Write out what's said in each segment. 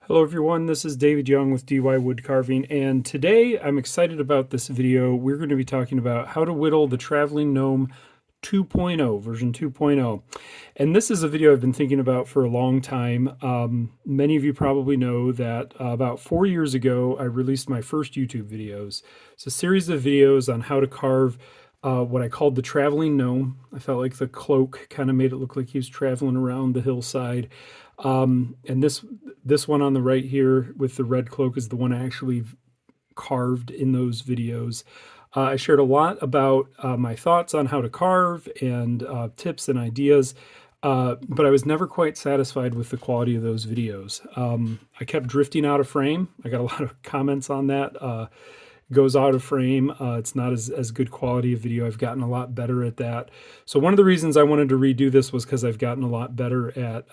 Hello everyone, this is David Young with DY Wood Carving, and today I'm excited about this video. We're going to be talking about how to whittle the Traveling Gnome 2.0, version 2.0. And this is a video I've been thinking about for a long time. Many of you probably know that about 4 years ago, I released my first YouTube videos. It's a series of videos on how to carve what I called the Traveling Gnome. I felt like the cloak kind of made it look like he was traveling around the hillside. And this one on the right here with the red cloak is the one I actually carved in those videos. I shared a lot about my thoughts on how to carve and tips and ideas, but I was never quite satisfied with the quality of those videos. I kept drifting out of frame. I got a lot of comments on that. Goes out of frame. It's not as good quality of video. I've gotten a lot better at that. So one of the reasons I wanted to redo this was because I've gotten a lot better at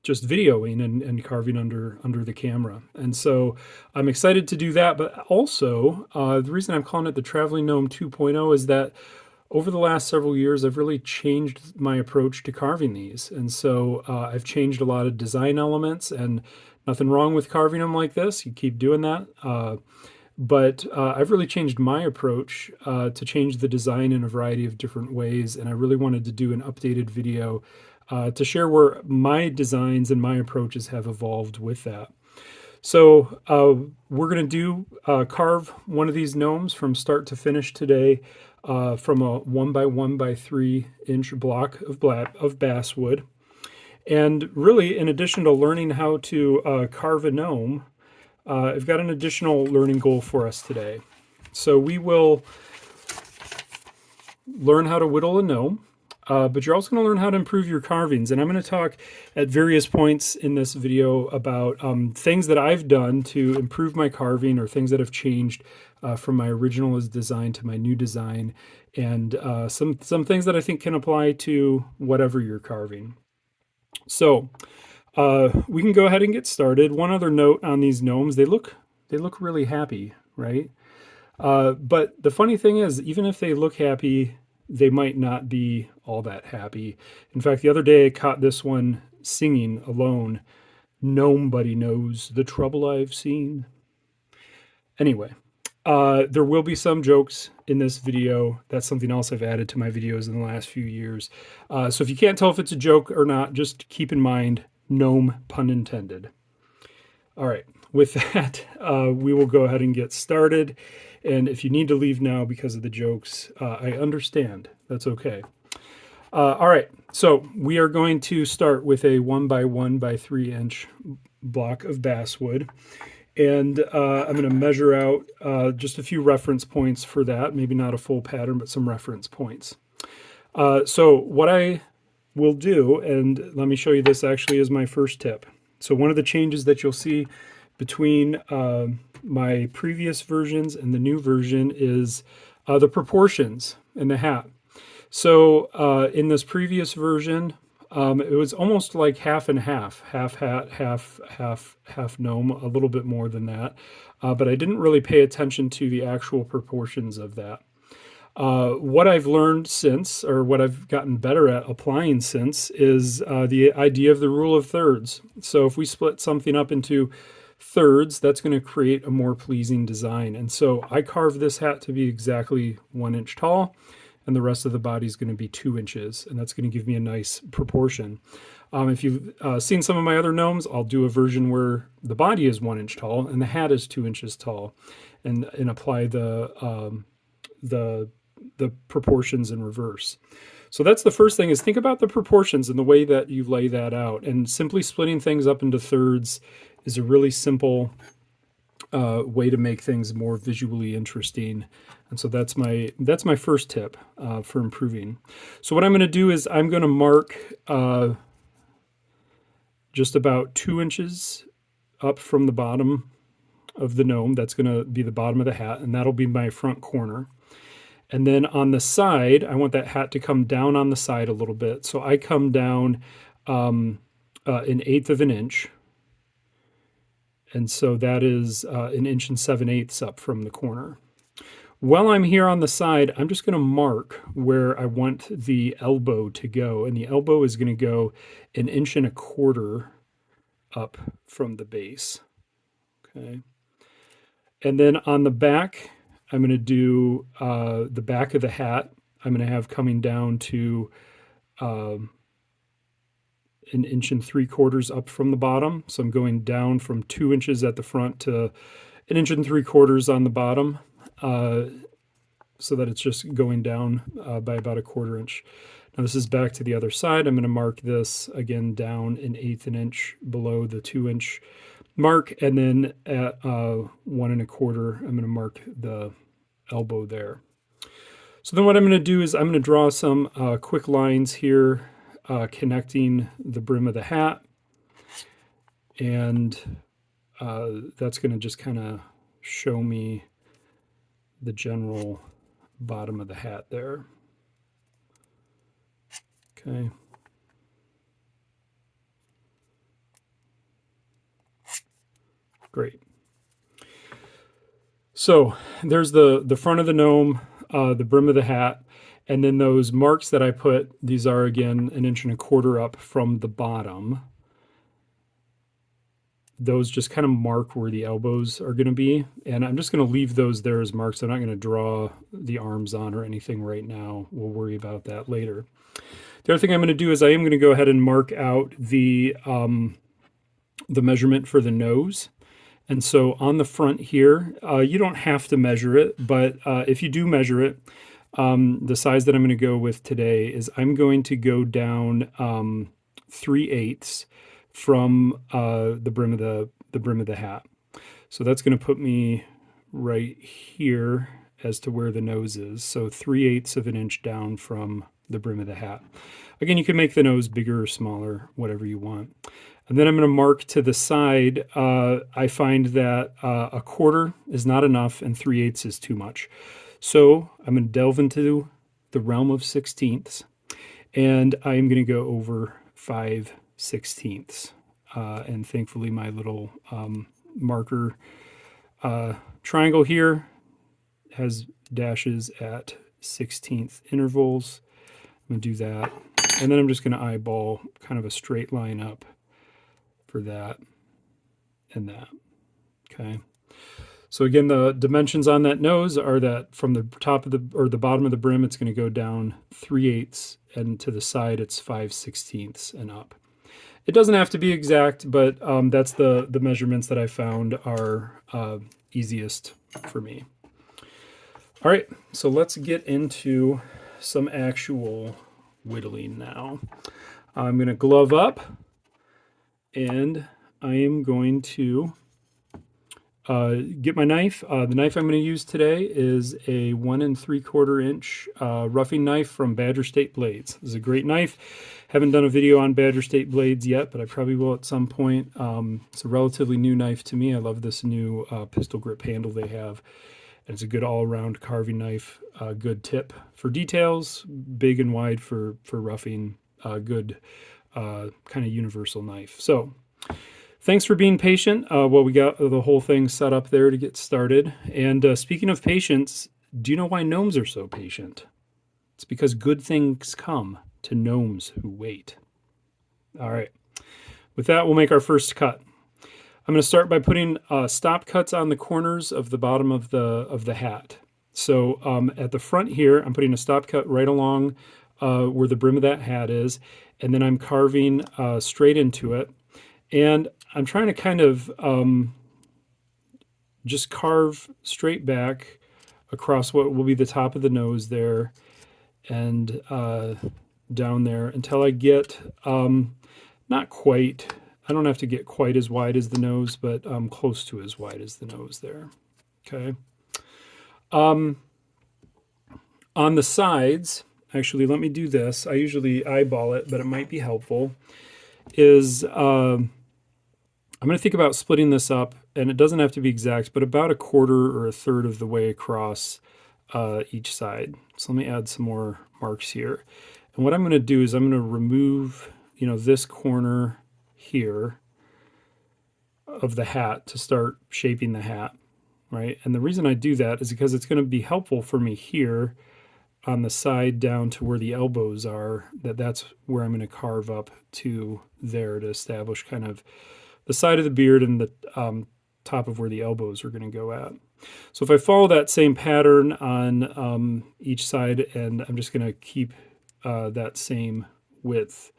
just videoing and carving under the camera. And so I'm excited to do that. But also, the reason I'm calling it the Traveling Gnome 2.0 is that over the last several years, I've really changed my approach to carving these. And so I've changed a lot of design elements, and nothing wrong with carving them like this. You keep doing that. But I've really changed my approach to change the design in a variety of different ways. And I really wanted to do an updated video to share where my designs and my approaches have evolved with that. So we're going to carve one of these gnomes from start to finish today from a 1 by 1 by 3 inch block of basswood. And really, in addition to learning how to carve a gnome, I've got an additional learning goal for us today. So we will learn how to whittle a gnome, but you're also going to learn how to improve your carvings. And I'm going to talk at various points in this video about things that I've done to improve my carving, or things that have changed from my original design to my new design, and some things that I think can apply to whatever you're carving. So we can go ahead and get started. One other note on these gnomes: they look really happy, right? But the funny thing is, even if they look happy, they might not be all that happy. In fact, the other day I caught this one singing alone. Nobody knows the trouble I've seen. Anyway, there will be some jokes in this video. That's something else I've added to my videos in the last few years. So if you can't tell if it's a joke or not, just keep in mind, gnome, pun intended. All right, with that, we will go ahead and get started. And if you need to leave now because of the jokes, I understand. That's okay. All right, so we are going to start with a 1 by 1 by 3 inch block of basswood. And I'm going to measure out just a few reference points for that. Maybe not a full pattern, but some reference points. So what I will do, and let me show you this actually as my first tip. So one of the changes that you'll see between my previous versions and the new version is the proportions in the hat. So in this previous version, it was almost like half and half hat, half gnome, a little bit more than that. But I didn't really pay attention to the actual proportions of that. What I've learned since, or what I've gotten better at applying since, is the idea of the rule of thirds. So if we split something up into thirds, that's going to create a more pleasing design. And so I carved this hat to be exactly 1 inch tall, and the rest of the body is going to be 2 inches, and that's going to give me a nice proportion. If you've seen some of my other gnomes, I'll do a version where the body is 1 inch tall and the hat is 2 inches tall, and apply the proportions in reverse. So that's the first thing, is think about the proportions and the way that you lay that out. And simply splitting things up into thirds is a really simple way to make things more visually interesting. And so that's my first tip for improving. So what I'm going to do is I'm going to mark just about 2 inches up from the bottom of the gnome. That's going to be the bottom of the hat, and that'll be my front corner. And then on the side, I want that hat to come down on the side a little bit. So I come down 1/8 of an inch. And so that is 1 7/8 up from the corner. While I'm here on the side, I'm just going to mark where I want the elbow to go. And the elbow is going to go 1.25 up from the base. Okay. And then on the back, I'm going to do the back of the hat. I'm going to have coming down to 1.75 inches up from the bottom. So I'm going down from 2 inches at the front to 1.75 inches on the bottom, so that it's just going down by about 1/4 inch. Now this is back to the other side. I'm going to mark this again down 1/8 inch below the 2 inch mark, and then at 1 1/4, I'm going to mark the elbow there. So then what I'm going to do is I'm going to draw some quick lines here connecting the brim of the hat, and that's going to just kind of show me the general bottom of the hat there. Okay. Great. So there's the front of the gnome, the brim of the hat, and then those marks that I put, these are again 1.25 inches up from the bottom. Those just kind of mark where the elbows are going to be, and I'm just going to leave those there as marks. I'm not going to draw the arms on or anything right now. We'll worry about that later. The other thing I'm going to do is I am going to go ahead and mark out the measurement for the nose. And so on the front here, you don't have to measure it, but if you do measure it, the size that I'm going to go with today is I'm going to go down 3/8 from the brim of the hat. So that's going to put me right here as to where the nose is. So 3/8 of an inch down from the brim of the hat. Again, you can make the nose bigger or smaller, whatever you want. And then I'm going to mark to the side. I find that 1/4 is not enough and 3/8 is too much. So I'm going to delve into the realm of sixteenths, and I'm going to go over 5/16. And thankfully my little marker triangle here has dashes at 16th intervals. I'm going to do that. And then I'm just going to eyeball kind of a straight line up for that and that. Okay. So again, the dimensions on that nose are that from the top of the bottom of the brim, it's going to go down 3/8, and to the side it's 5/16 and up. It doesn't have to be exact, but that's the measurements that I found are easiest for me. All right, so let's get into some actual whittling now. I'm going to glove up, and I am going to get my knife. The knife I'm going to use today is a 1 3/4 inch roughing knife from Badger State Blades. This is a great knife. Haven't done a video on Badger State Blades yet, but I probably will at some point. It's a relatively new knife to me. I love this new pistol grip handle they have. And it's a good all-around carving knife. Good tip for details, big and wide for roughing. Good kind of universal knife. So thanks for being patient while we got the whole thing set up there to get started. And speaking of patience, do you know why gnomes are so patient? It's because good things come to gnomes who wait. All right. With that, we'll make our first cut. I'm going to start by putting stop cuts on the corners of the bottom of the hat. So at the front here, I'm putting a stop cut right along where the brim of that hat is, and then I'm carving straight into it. And I'm trying to kind of just carve straight back across what will be the top of the nose there and down there until I get not quite, I don't have to get quite as wide as the nose, but close to as wide as the nose there. Okay. On the sides, actually, let me do this. I usually eyeball it, but it might be helpful. Is I'm going to think about splitting this up, and it doesn't have to be exact, but about 1/4 or 1/3 of the way across each side. So let me add some more marks here. And what I'm going to do is I'm going to remove, this corner here of the hat to start shaping the hat, right? And the reason I do that is because it's going to be helpful for me here on the side down to where the elbows are, that's where I'm going to carve up to there to establish kind of the side of the beard and the top of where the elbows are going to go at. So if I follow that same pattern on each side, and I'm just going to keep that same width,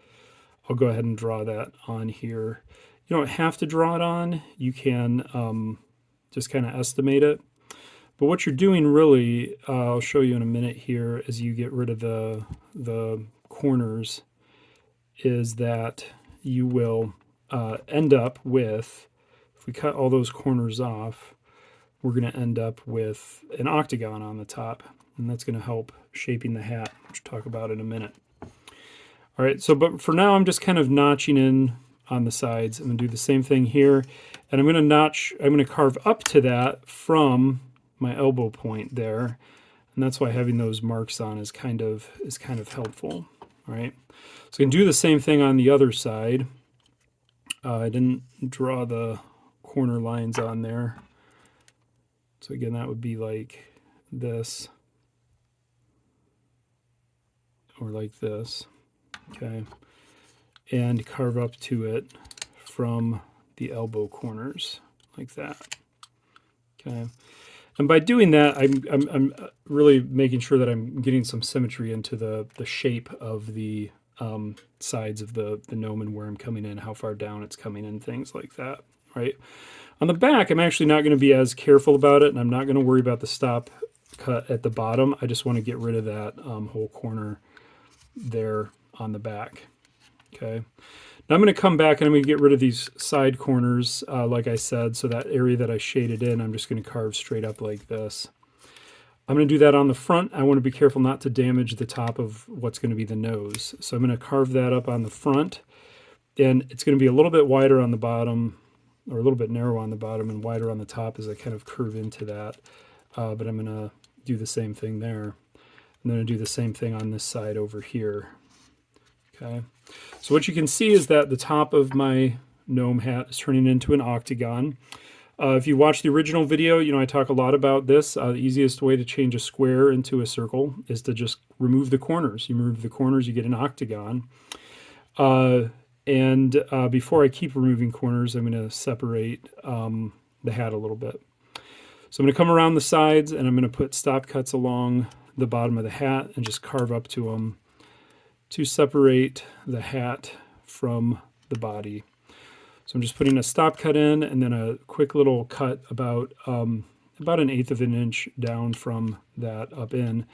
I'll go ahead and draw that on here. You don't have to draw it on. You can just kind of estimate it. But what you're doing really, I'll show you in a minute here, as you get rid of the corners, is that you will end up with, if we cut all those corners off, we're going to end up with an octagon on the top, and that's going to help shaping the hat, which we'll talk about in a minute. All right, so but for now I'm just kind of notching in on the sides. I'm going to do the same thing here, and I'm going to carve up to that from my elbow point there, and that's why having those marks on is kind of helpful. All right, so I can do the same thing on the other side. I didn't draw the corner lines on there. So again, that would be like this, or like this, okay? And carve up to it from the elbow corners, like that, okay? And by doing that, I'm really making sure that I'm getting some symmetry into the shape of the sides of the gnome and where I'm coming in, how far down it's coming in, things like that, right? On the back, I'm actually not going to be as careful about it, and I'm not going to worry about the stop cut at the bottom. I just want to get rid of that whole corner there on the back. Okay. Now I'm going to come back and I'm going to get rid of these side corners, like I said, so that area that I shaded in, I'm just going to carve straight up like this. I'm going to do that on the front. I want to be careful not to damage the top of what's going to be the nose. So I'm going to carve that up on the front, and it's going to be a little bit wider on the bottom, or a little bit narrow on the bottom and wider on the top as I kind of curve into that. But I'm going to do the same thing there. I'm going to do the same thing on this side over here. Okay. So what you can see is that the top of my gnome hat is turning into an octagon. If you watch the original video, you know I talk a lot about this. The easiest way to change a square into a circle is to just remove the corners. You remove the corners, you get an octagon. Before I keep removing corners, I'm going to separate the hat a little bit. So I'm going to come around the sides, and I'm going to put stop cuts along the bottom of the hat and just carve up to them to separate the hat from the body. So I'm just putting a stop cut in, and then a quick little cut about 1/8 of an inch down from that up in. And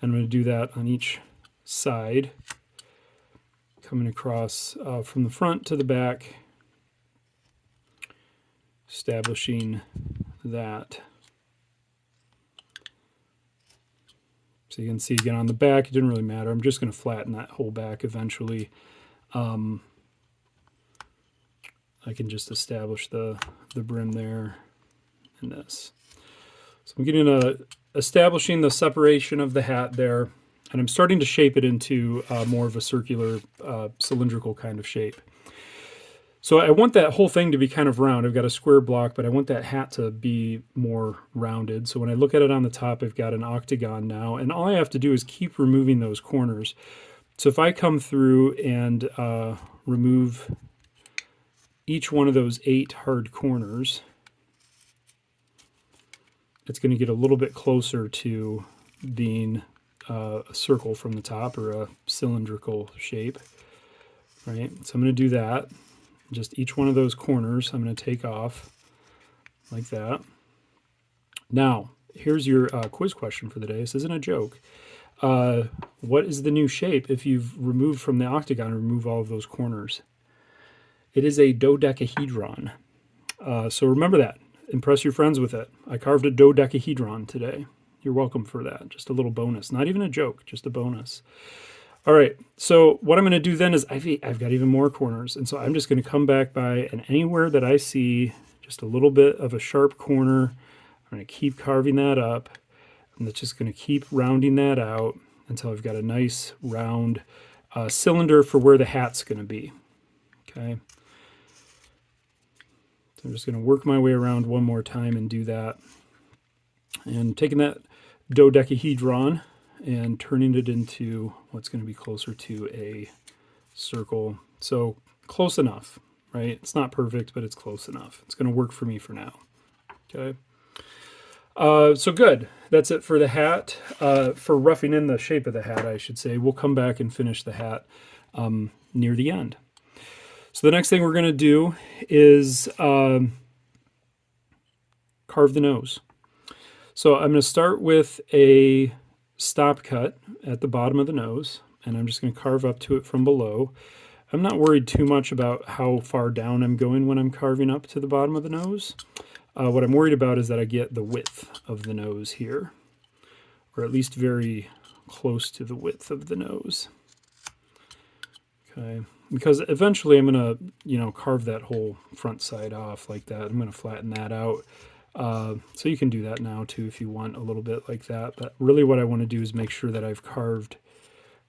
I'm going to do that on each side, coming across from the front to the back, establishing that. So you can see again on the back, it didn't really matter. I'm just going to flatten that whole back eventually. I can just establish the brim there and this. So I'm getting establishing the separation of the hat there, and I'm starting to shape it into more of a circular, cylindrical kind of shape. So I want that whole thing to be kind of round. I've got a square block, but I want that hat to be more rounded. So when I look at it on the top, I've got an octagon now, and all I have to do is keep removing those corners. So if I come through and remove each one of those 8 hard corners, it's going to get a little bit closer to being a circle from the top, or a cylindrical shape, right? So I'm going to do that. Just each one of those corners I'm going to take off like that. Now, here's your quiz question for the day. This isn't a joke. What is the new shape if you've removed from the octagon and remove all of those corners? It is a dodecahedron. So remember that. Impress your friends with it. I carved a dodecahedron today. You're welcome for that. Just a little bonus. Not even a joke, just a bonus. All right, so what I'm going to do then is I've got even more corners, and so I'm just going to come back by, and anywhere that I see just a little bit of a sharp corner, I'm going to keep carving that up, and it's just going to keep rounding that out until I've got a nice round cylinder for where the hat's going to be. Okay. So I'm just going to work my way around one more time and do that. And taking that dodecahedron and turning it into what's going to be closer to a circle. So close enough, right? It's not perfect, but it's close enough. It's going to work for me for now. Okay. So good. That's it for the hat. For roughing in the shape of the hat, I should say. We'll come back and finish the hat near the end. So the next thing we're going to do is carve the nose. So I'm going to start with a stop cut at the bottom of the nose, and I'm just going to carve up to it from below. I'm not worried too much about how far down I'm going when I'm carving up to the bottom of the nose. What I'm worried about is that I get the width of the nose here, or at least very close to the width of the nose. Okay, because eventually I'm going to, carve that whole front side off like that. I'm going to flatten that out. So you can do that now too if you want a little bit like that. But really what I want to do is make sure that I've carved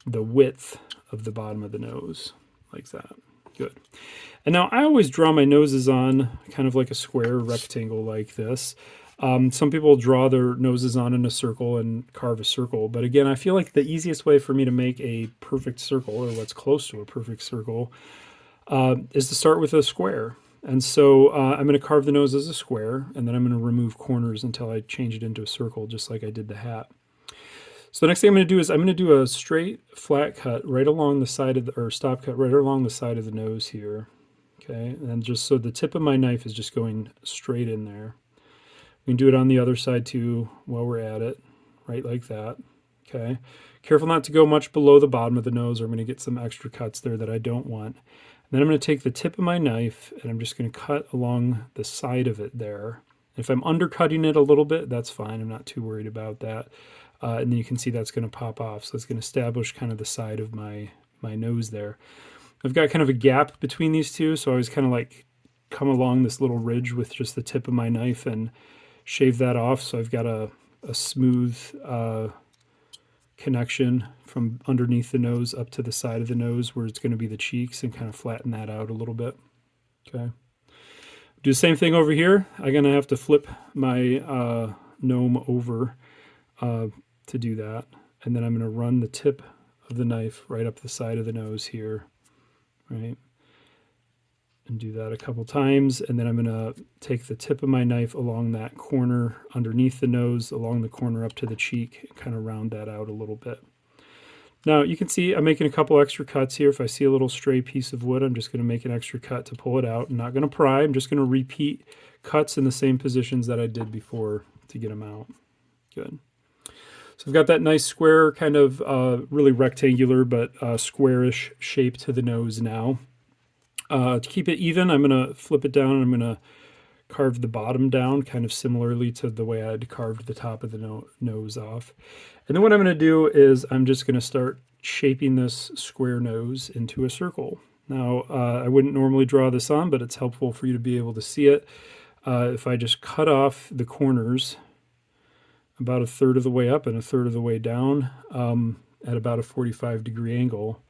the width of the bottom of the nose like that. Good. And now I always draw my noses on kind of like a square rectangle like this. Some people draw their noses on in a circle and carve a circle. But again, I feel like the easiest way for me to make a perfect circle, or what's close to a perfect circle, is to start with a square. And so I'm going to carve the nose as a square, and then I'm going to remove corners until I change it into a circle, just like I did the hat. So the next thing I'm going to do is I'm going to do a straight flat cut right along the side of the, or stop cut right along the side of the nose here. Okay, and just so the tip of my knife is just going straight in there. We can do it on the other side too while we're at it, right like that. Okay, careful not to go much below the bottom of the nose or I'm going to get some extra cuts there that I don't want. And then I'm going to take the tip of my knife and I'm just going to cut along the side of it there. If I'm undercutting it a little bit, that's fine. I'm not too worried about that. And then you can see that's going to pop off. So it's going to establish kind of the side of my nose there. I've got kind of a gap between these two, so I always kind of like come along this little ridge with just the tip of my knife and shave that off. So I've got a smooth connection from underneath the nose up to the side of the nose where it's going to be the cheeks, and kind of flatten that out a little bit. Okay. Do the same thing over here. I'm going to have to flip my gnome over to do that. And then I'm going to run the tip of the knife right up the side of the nose here, right? And do that a couple times. And then I'm going to take the tip of my knife along that corner underneath the nose, along the corner up to the cheek, and kind of round that out a little bit. Now you can see I'm making a couple extra cuts here. If I see a little stray piece of wood, I'm just going to make an extra cut to pull it out. I'm not going to pry. I'm just going to repeat cuts in the same positions that I did before to get them out. Good. So I've got that nice square, kind of really rectangular but squarish shape to the nose now. To keep it even, I'm going to flip it down and I'm going to carve the bottom down kind of similarly to the way I'd carved the top of the nose off. And then what I'm going to do is I'm just going to start shaping this square nose into a circle. Now, I wouldn't normally draw this on, but it's helpful for you to be able to see it. If I just cut off the corners about a third of the way up and a third of the way down at about a 45-degree angle,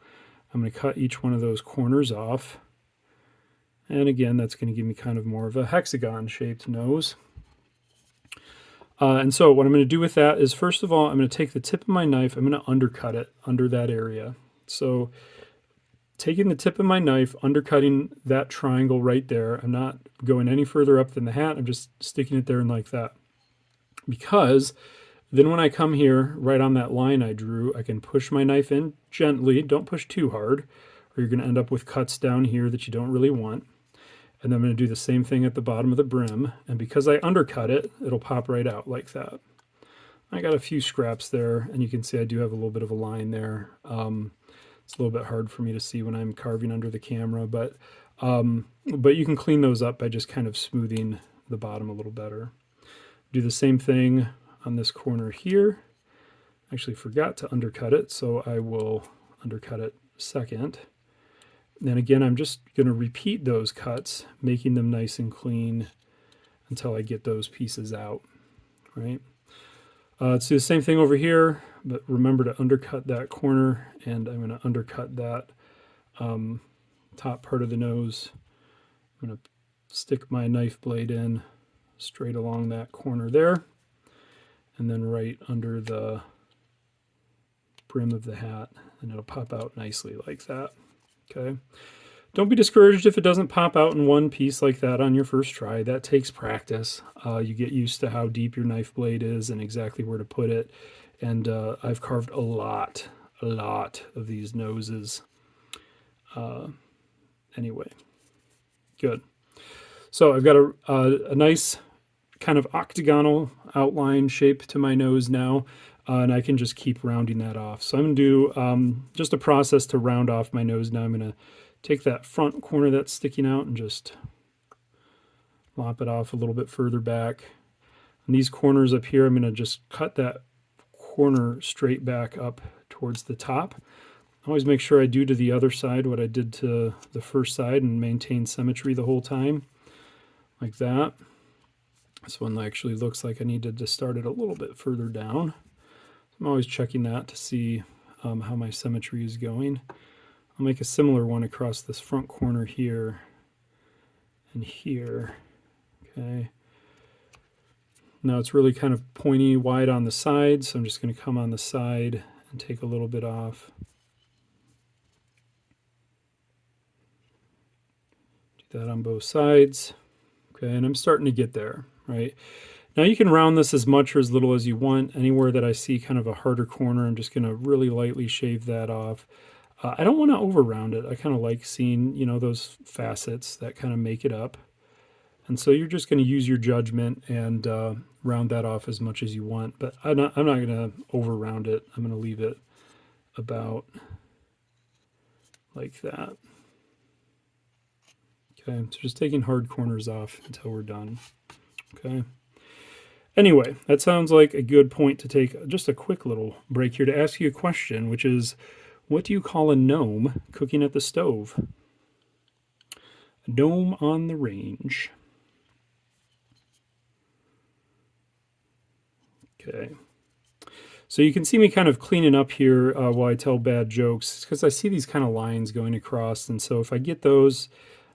I'm going to cut each one of those corners off. And again, that's going to give me kind of more of a hexagon-shaped nose. And so what I'm going to do with that is, first of all, I'm going to take the tip of my knife, I'm going to undercut it under that area. So taking the tip of my knife, undercutting that triangle right there, I'm not going any further up than the hat, I'm just sticking it there and like that. Because then when I come here, right on that line I drew, I can push my knife in gently, don't push too hard, or you're going to end up with cuts down here that you don't really want. And then I'm going to do the same thing at the bottom of the brim. And because I undercut it, it'll pop right out like that. I got a few scraps there, and you can see I do have a little bit of a line there. It's a little bit hard for me to see when I'm carving under the camera, but you can clean those up by just kind of smoothing the bottom a little better. Do the same thing on this corner here. I actually forgot to undercut it, so I will undercut it second. And again, I'm just going to repeat those cuts, making them nice and clean until I get those pieces out, right? Let's do the same thing over here, but remember to undercut that corner, and I'm going to undercut that top part of the nose. I'm going to stick my knife blade in straight along that corner there, and then right under the brim of the hat, and it'll pop out nicely like that. Okay. Don't be discouraged if it doesn't pop out in one piece like that on your first try. That takes practice. You get used to how deep your knife blade is and exactly where to put it. And I've carved a lot of these noses. Anyway, good. So I've got a nice kind of octagonal outline shape to my nose now, and I can just keep rounding that off. So I'm going to do just a process to round off my nose now. I'm going to take that front corner that's sticking out and just lop it off a little bit further back. And these corners up here, I'm going to just cut that corner straight back up towards the top. I always make sure I do to the other side what I did to the first side and maintain symmetry the whole time, like that. This one actually looks like I needed to start it a little bit further down. I'm always checking that to see how my symmetry is going. I'll make a similar one across this front corner here and here. Okay. Now it's really kind of pointy wide on the side, so I'm just going to come on the side and take a little bit off. Do that on both sides. Okay, and I'm starting to get there, right? Now you can round this as much or as little as you want. Anywhere that I see kind of a harder corner, I'm just going to really lightly shave that off. I don't want to over round it. I kind of like seeing, you know, those facets that kind of make it up. And so you're just going to use your judgment and round that off as much as you want. But I'm not going to over round it. I'm going to leave it about like that. Okay, so just taking hard corners off until we're done. Okay. Anyway, that sounds like a good point to take just a quick little break here to ask you a question, which is, what do you call a gnome cooking at the stove? A gnome on the range. Okay. So you can see me kind of cleaning up here while I tell bad jokes, because I see these kind of lines going across, and so if I get those,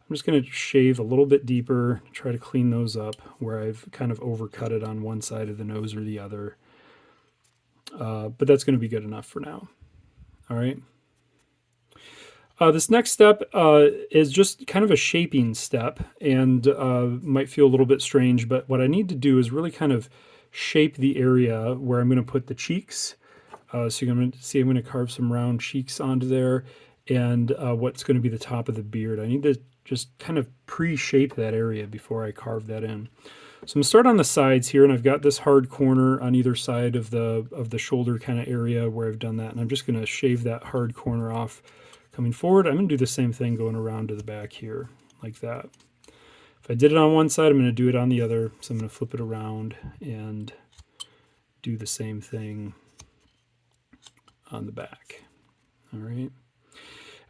I'm just going to shave a little bit deeper, try to clean those up where I've kind of overcut it on one side of the nose or the other. But that's going to be good enough for now. All right. This next step is just kind of a shaping step and might feel a little bit strange, but what I need to do is really kind of shape the area where I'm going to put the cheeks. So you're going to see I'm going to carve some round cheeks onto there, and what's going to be the top of the beard. I need to just kind of pre-shape that area before I carve that in. So I'm going to start on the sides here, and I've got this hard corner on either side of the shoulder kind of area where I've done that, and I'm just going to shave that hard corner off coming forward. I'm going to do the same thing going around to the back here, like that. If I did it on one side, I'm going to do it on the other, so I'm going to flip it around and do the same thing on the back. All right.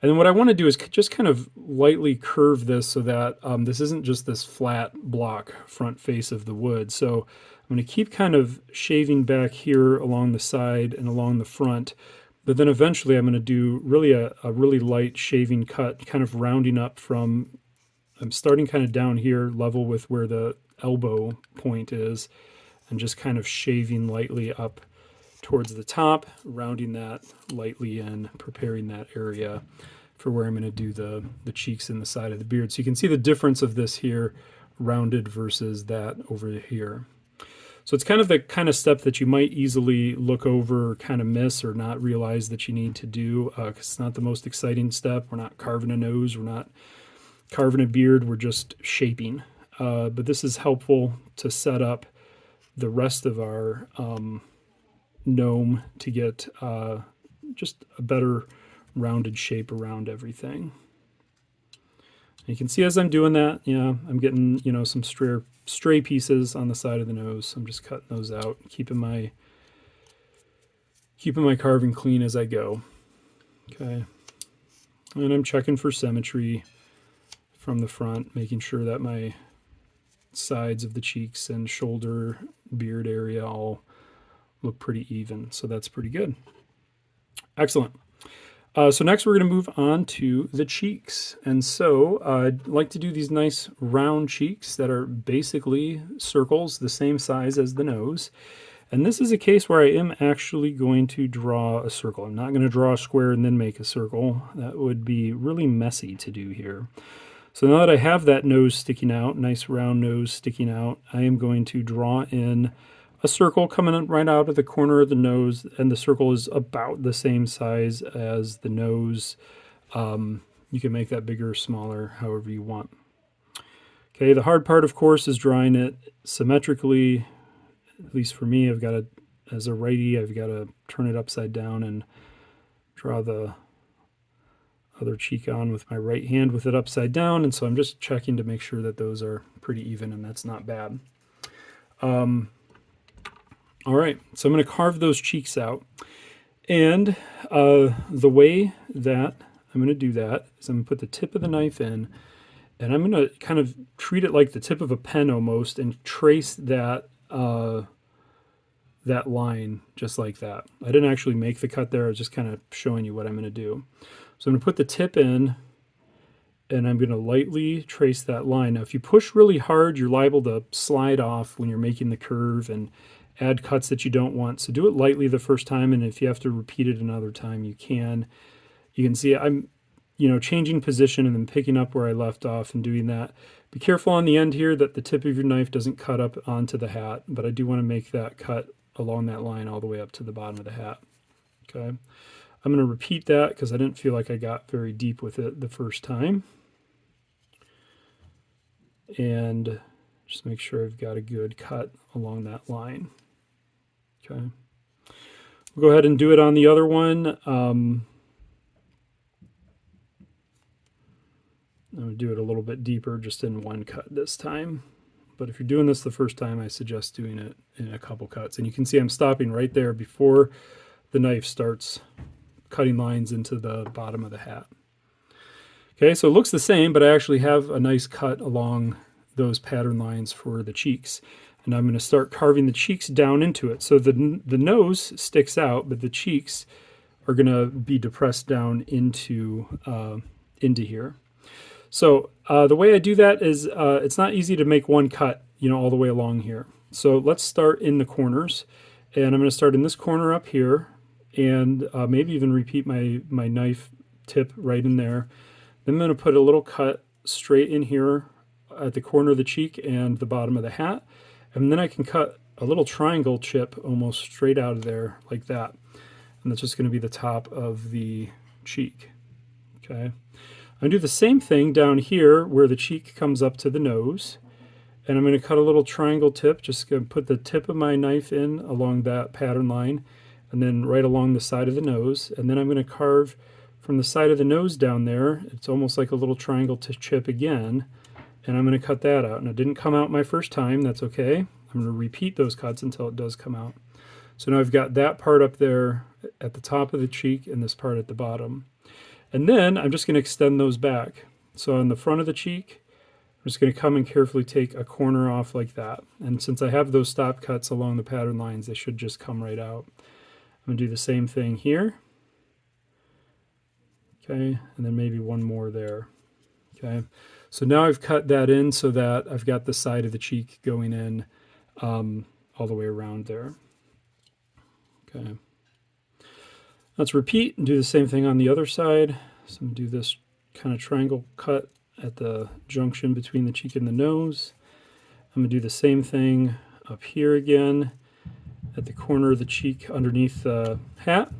And then what I want to do is just kind of lightly curve this so that this isn't just this flat block front face of the wood. So I'm going to keep kind of shaving back here along the side and along the front, but then eventually I'm going to do really a really light shaving cut, kind of rounding up from, I'm starting kind of down here level with where the elbow point is, and just kind of shaving lightly up towards the top, rounding that lightly in, preparing that area for where I'm going to do the cheeks and the side of the beard. So you can see the difference of this here, rounded versus that over here. So it's kind of the kind of step that you might easily look over or kind of miss or not realize that you need to do, because it's not the most exciting step. We're not carving a nose, we're not carving a beard, we're just shaping. But this is helpful to set up the rest of our gnome to get just a better rounded shape around everything. And you can see as I'm doing that, I'm getting, some stray pieces on the side of the nose. So I'm just cutting those out, keeping my carving clean as I go. Okay. And I'm checking for symmetry from the front, making sure that my sides of the cheeks and shoulder, beard area all look pretty even. So that's pretty good. Excellent. So next we're going to move on to the cheeks. And so I'd like to do these nice round cheeks that are basically circles the same size as the nose. And this is a case where I am actually going to draw a circle. I'm not going to draw a square and then make a circle. That would be really messy to do here. So now that I have that nose sticking out, nice round nose sticking out, I am going to draw in a circle coming right out of the corner of the nose, and the circle is about the same size as the nose. You can make that bigger or smaller, however you want. Okay, the hard part, of course, is drawing it symmetrically. At least for me, I've got to, as a righty, I've got to turn it upside down and draw the other cheek on with my right hand with it upside down. And so I'm just checking to make sure that those are pretty even, and that's not bad. All right, so I'm going to carve those cheeks out. And the way that I'm going to do that is I'm going to put the tip of the knife in, and I'm going to kind of treat it like the tip of a pen almost, and trace that that line just like that. I didn't actually make the cut there. I was just kind of showing you what I'm going to do. So I'm going to put the tip in, and I'm going to lightly trace that line. Now, if you push really hard, you're liable to slide off when you're making the curve and add cuts that you don't want. So do it lightly the first time, and if you have to repeat it another time, you can. You can see I'm, changing position and then picking up where I left off and doing that. Be careful on the end here that the tip of your knife doesn't cut up onto the hat, but I do want to make that cut along that line all the way up to the bottom of the hat. Okay, I'm going to repeat that because I didn't feel like I got very deep with it the first time. And just make sure I've got a good cut along that line. Okay, we'll go ahead and do it on the other one. I'm going to do it a little bit deeper, just in one cut this time. But if you're doing this the first time, I suggest doing it in a couple cuts. And you can see I'm stopping right there before the knife starts cutting lines into the bottom of the hat. Okay, so it looks the same, but I actually have a nice cut along those pattern lines for the cheeks. And I'm going to start carving the cheeks down into it. So the nose sticks out, but the cheeks are going to be depressed down into here. So the way I do that is it's not easy to make one cut, all the way along here. So let's start in the corners, and I'm going to start in this corner up here, and maybe even repeat my knife tip right in there. Then I'm going to put a little cut straight in here at the corner of the cheek and the bottom of the hat, and then I can cut a little triangle chip almost straight out of there like that, and that's just going to be the top of the cheek. Okay. I'm going to do the same thing down here where the cheek comes up to the nose, and I'm going to cut a little triangle tip, just going to put the tip of my knife in along that pattern line, and then right along the side of the nose, and then I'm going to carve from the side of the nose down there. It's almost like a little triangle chip again, and I'm going to cut that out. And it didn't come out my first time, that's okay. I'm going to repeat those cuts until it does come out. So now I've got that part up there at the top of the cheek and this part at the bottom. And then I'm just going to extend those back. So on the front of the cheek, I'm just going to come and carefully take a corner off like that. And since I have those stop cuts along the pattern lines, they should just come right out. I'm going to do the same thing here. Okay, and then maybe one more there. Okay, so now I've cut that in so that I've got the side of the cheek going in all the way around there. Okay. Let's repeat and do the same thing on the other side. So I'm going to do this kind of triangle cut at the junction between the cheek and the nose. I'm going to do the same thing up here again at the corner of the cheek underneath the hat.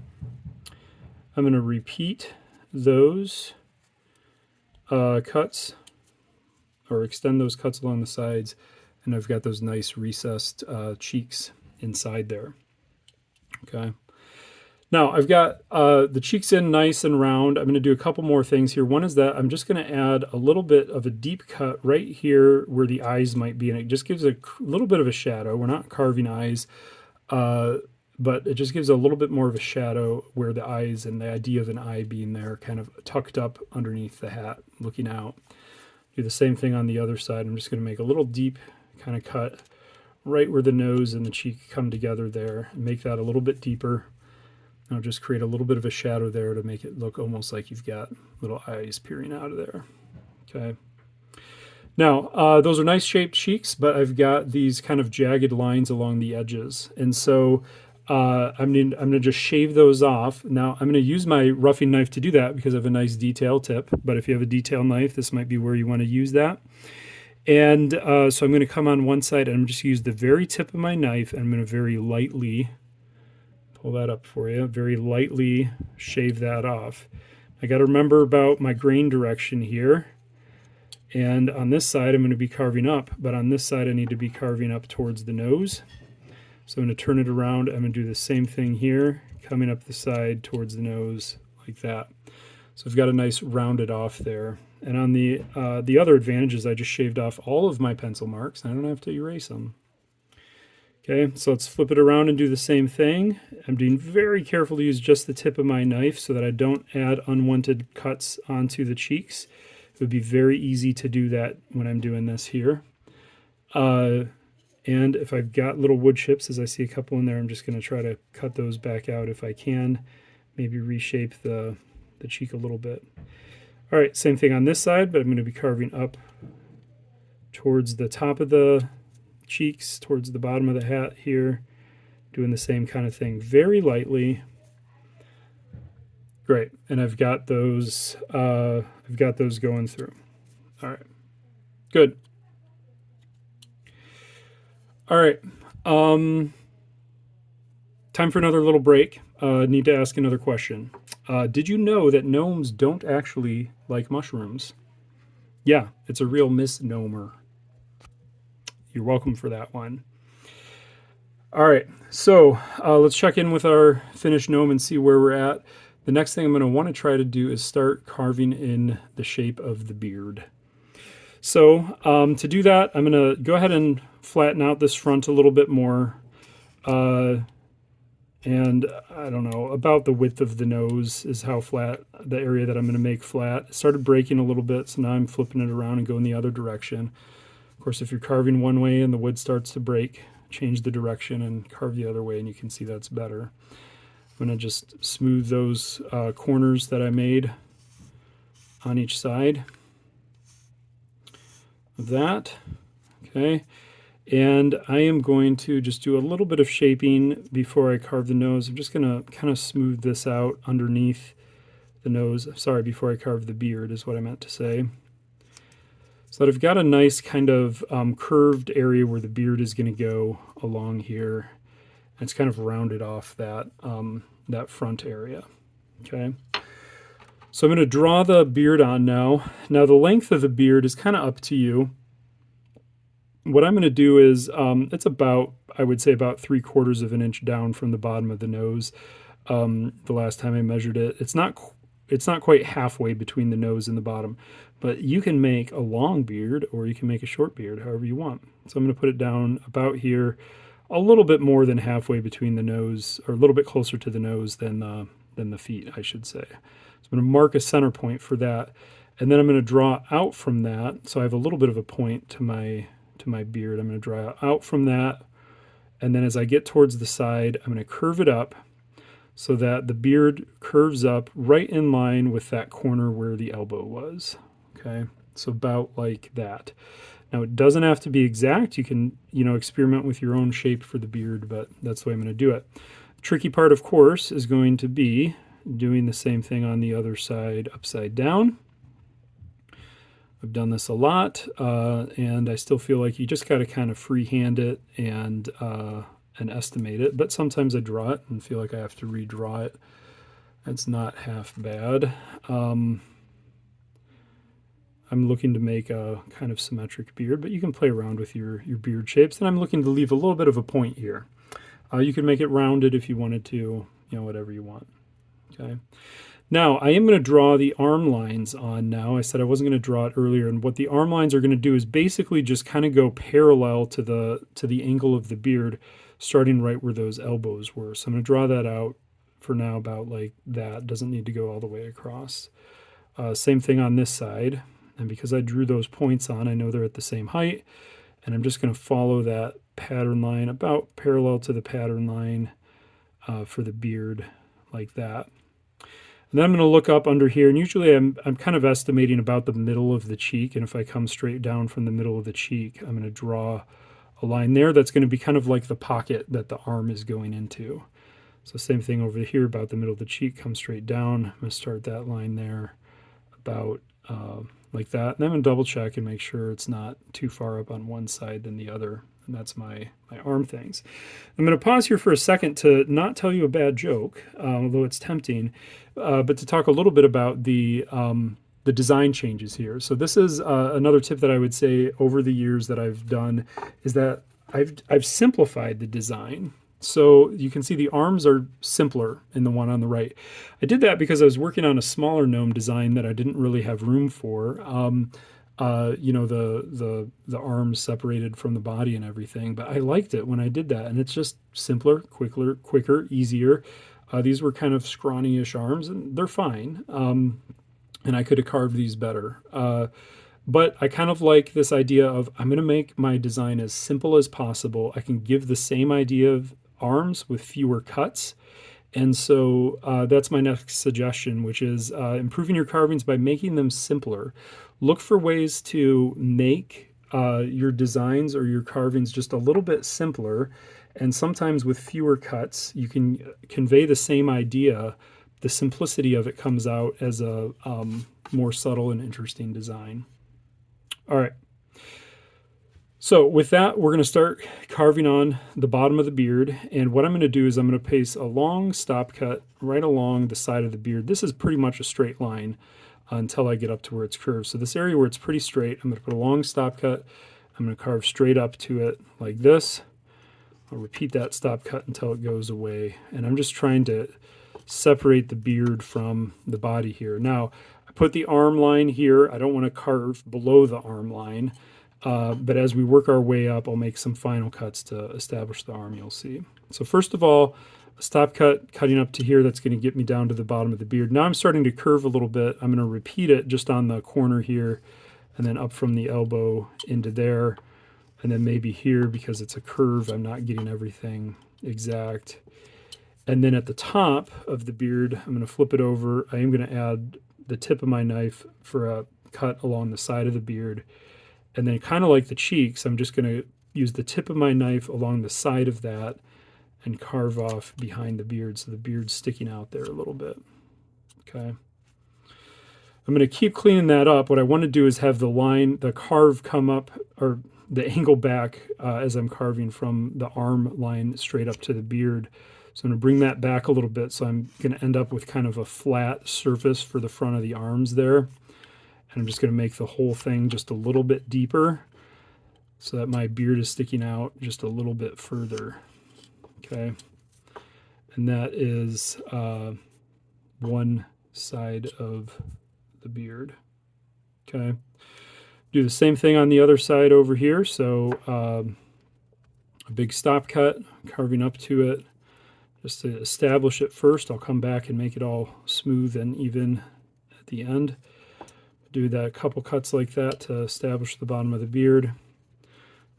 I'm going to repeat those cuts, or extend those cuts along the sides, and I've got those nice recessed cheeks inside there. Okay. Now I've got the cheeks in nice and round. I'm going to do a couple more things here. One is that I'm just going to add a little bit of a deep cut right here where the eyes might be, and it just gives a little bit of a shadow. We're not carving eyes, but it just gives a little bit more of a shadow where the eyes, and the idea of an eye being there kind of tucked up underneath the hat looking out. Do the same thing on the other side. I'm just going to make a little deep kind of cut right where the nose and the cheek come together there, and make that a little bit deeper. I'll just create a little bit of a shadow there to make it look almost like you've got little eyes peering out of there. Okay. Now, those are nice shaped cheeks, but I've got these kind of jagged lines along the edges. And so I'm gonna just shave those off. Now, I'm gonna use my roughing knife to do that because I have a nice detail tip. But if you have a detail knife, this might be where you want to use that. And so I'm gonna come on one side and I'm just use the very tip of my knife and I'm gonna very lightly pull that up for you, very lightly shave that off. I got to remember about my grain direction here. And on this side, I'm going to be carving up, but on this side, I need to be carving up towards the nose. So I'm going to turn it around. I'm going to do the same thing here, coming up the side towards the nose like that. So I've got a nice rounded off there. And on the other advantage is I just shaved off all of my pencil marks. I don't have to erase them. Okay, so let's flip it around and do the same thing. I'm being very careful to use just the tip of my knife so that I don't add unwanted cuts onto the cheeks. It would be very easy to do that when I'm doing this here. And if I've got little wood chips, as I see a couple in there, I'm just going to try to cut those back out if I can. Maybe reshape the cheek a little bit. All right, same thing on this side, but I'm going to be carving up towards the top of the cheeks, towards the bottom of the hat here, doing the same kind of thing very lightly. Great, and I've got those going through. All right, good. All right, time for another little break. Need to ask another question. Did you know that gnomes don't actually like mushrooms? Yeah, it's a real misnomer. You're welcome for that one. All right, so let's check in with our finished gnome and see where we're at. The next thing I'm going to want to try to do is start carving in the shape of the beard. So to do that, I'm going to go ahead and flatten out this front a little bit more. And I don't know, about the width of the nose is how flat, the area that I'm going to make flat. It started breaking a little bit, so now I'm flipping it around and going the other direction. Of course, if you're carving one way and the wood starts to break, change the direction and carve the other way, and you can see that's better. I'm going to just smooth those corners that I made on each side of that. Okay. And I am going to just do a little bit of shaping before I carve the nose. I'm just going to kind of smooth this out underneath the nose. Sorry, before I carve the beard is what I meant to say. So that I've got a nice kind of curved area where the beard is going to go along here. And it's kind of rounded off that, that front area. Okay. So I'm going to draw the beard on now. Now the length of the beard is kind of up to you. What I'm going to do is, it's about, I would say about 3/4 of an inch down from the bottom of the nose. The last time I measured it, it's not quite halfway between the nose and the bottom, but you can make a long beard or you can make a short beard, however you want. So I'm going to put it down about here, a little bit more than halfway between the nose, or a little bit closer to the nose than the feet, I should say. So I'm going to mark a center point for that, and then I'm going to draw out from that. So I have a little bit of a point to my beard. I'm going to draw out from that, and then as I get towards the side, I'm going to curve it up so that the beard curves up right in line with that corner where the elbow was. Okay, so about like that. Now it doesn't have to be exact. You can, experiment with your own shape for the beard, but that's the way I'm going to do it. The tricky part, of course, is going to be doing the same thing on the other side upside down. I've done this a lot, and I still feel like you just got to kind of freehand it and estimate it. But sometimes I draw it and feel like I have to redraw it. That's not half bad. I'm looking to make a kind of symmetric beard, but you can play around with your beard shapes. And I'm looking to leave a little bit of a point here. You can make it rounded if you wanted to, whatever you want. Okay. Now, I am going to draw the arm lines on now. I said I wasn't going to draw it earlier, and what the arm lines are going to do is basically just kind of go parallel to the angle of the beard, starting right where those elbows were. So I'm going to draw that out for now about like that. Doesn't need to go all the way across. Same thing on this side, and because I drew those points on, I know they're at the same height, and I'm just going to follow that pattern line about parallel to the pattern line for the beard, like that. And then I'm going to look up under here, and usually I'm kind of estimating about the middle of the cheek, and if I come straight down from the middle of the cheek, I'm going to draw a line there that's going to be kind of like the pocket that the arm is going into. So same thing over here about the middle of the cheek, come straight down. I'm going to start that line there about like that. And I'm going to double check and make sure it's not too far up on one side than the other. And that's my arm things. I'm going to pause here for a second to not tell you a bad joke, although it's tempting, but to talk a little bit about the design changes here. So this is another tip that I would say over the years that I've done is that I've simplified the design. So you can see the arms are simpler in the one on the right. I did that because I was working on a smaller gnome design that I didn't really have room for. You know, the arms separated from the body and everything, but I liked it when I did that, and it's just simpler, quicker, easier. These were kind of scrawny-ish arms, and they're fine. And I could have carved these better. But I kind of like this idea of I'm going to make my design as simple as possible. I can give the same idea of arms with fewer cuts. And so that's my next suggestion, which is improving your carvings by making them simpler. Look for ways to make your designs or your carvings just a little bit simpler. And sometimes with fewer cuts, you can convey the same idea. The simplicity of it comes out as a more subtle and interesting design. All right. So with that, we're going to start carving on the bottom of the beard. And what I'm going to do is I'm going to place a long stop cut right along the side of the beard. This is pretty much a straight line until I get up to where it's curved. So this area where it's pretty straight, I'm going to put a long stop cut. I'm going to carve straight up to it like this. I'll repeat that stop cut until it goes away. And I'm just trying to separate the beard from the body here. Now, I put the arm line here. I don't want to carve below the arm line. But as we work our way up, I'll make some final cuts to establish the arm, you'll see. So first of all, a stop cut, cutting up to here, that's going to get me down to the bottom of the beard. Now I'm starting to curve a little bit. I'm going to repeat it just on the corner here, and then up from the elbow into there, and then maybe here, because it's a curve, I'm not getting everything exact. And then at the top of the beard, I'm going to flip it over. I am going to add the tip of my knife for a cut along the side of the beard. And then kind of like the cheeks, I'm just going to use the tip of my knife along the side of that and carve off behind the beard so the beard's sticking out there a little bit. Okay. I'm going to keep cleaning that up. What I want to do is have the line, the carve come up, or the angle back as I'm carving from the arm line straight up to the beard. So I'm going to bring that back a little bit, so I'm going to end up with kind of a flat surface for the front of the arms there. And I'm just going to make the whole thing just a little bit deeper so that my beard is sticking out just a little bit further. Okay. And that is one side of the beard. Okay. Do the same thing on the other side over here. So a big stop cut, carving up to it. Just to establish it first, I'll come back and make it all smooth and even at the end. Do that a couple cuts like that to establish the bottom of the beard.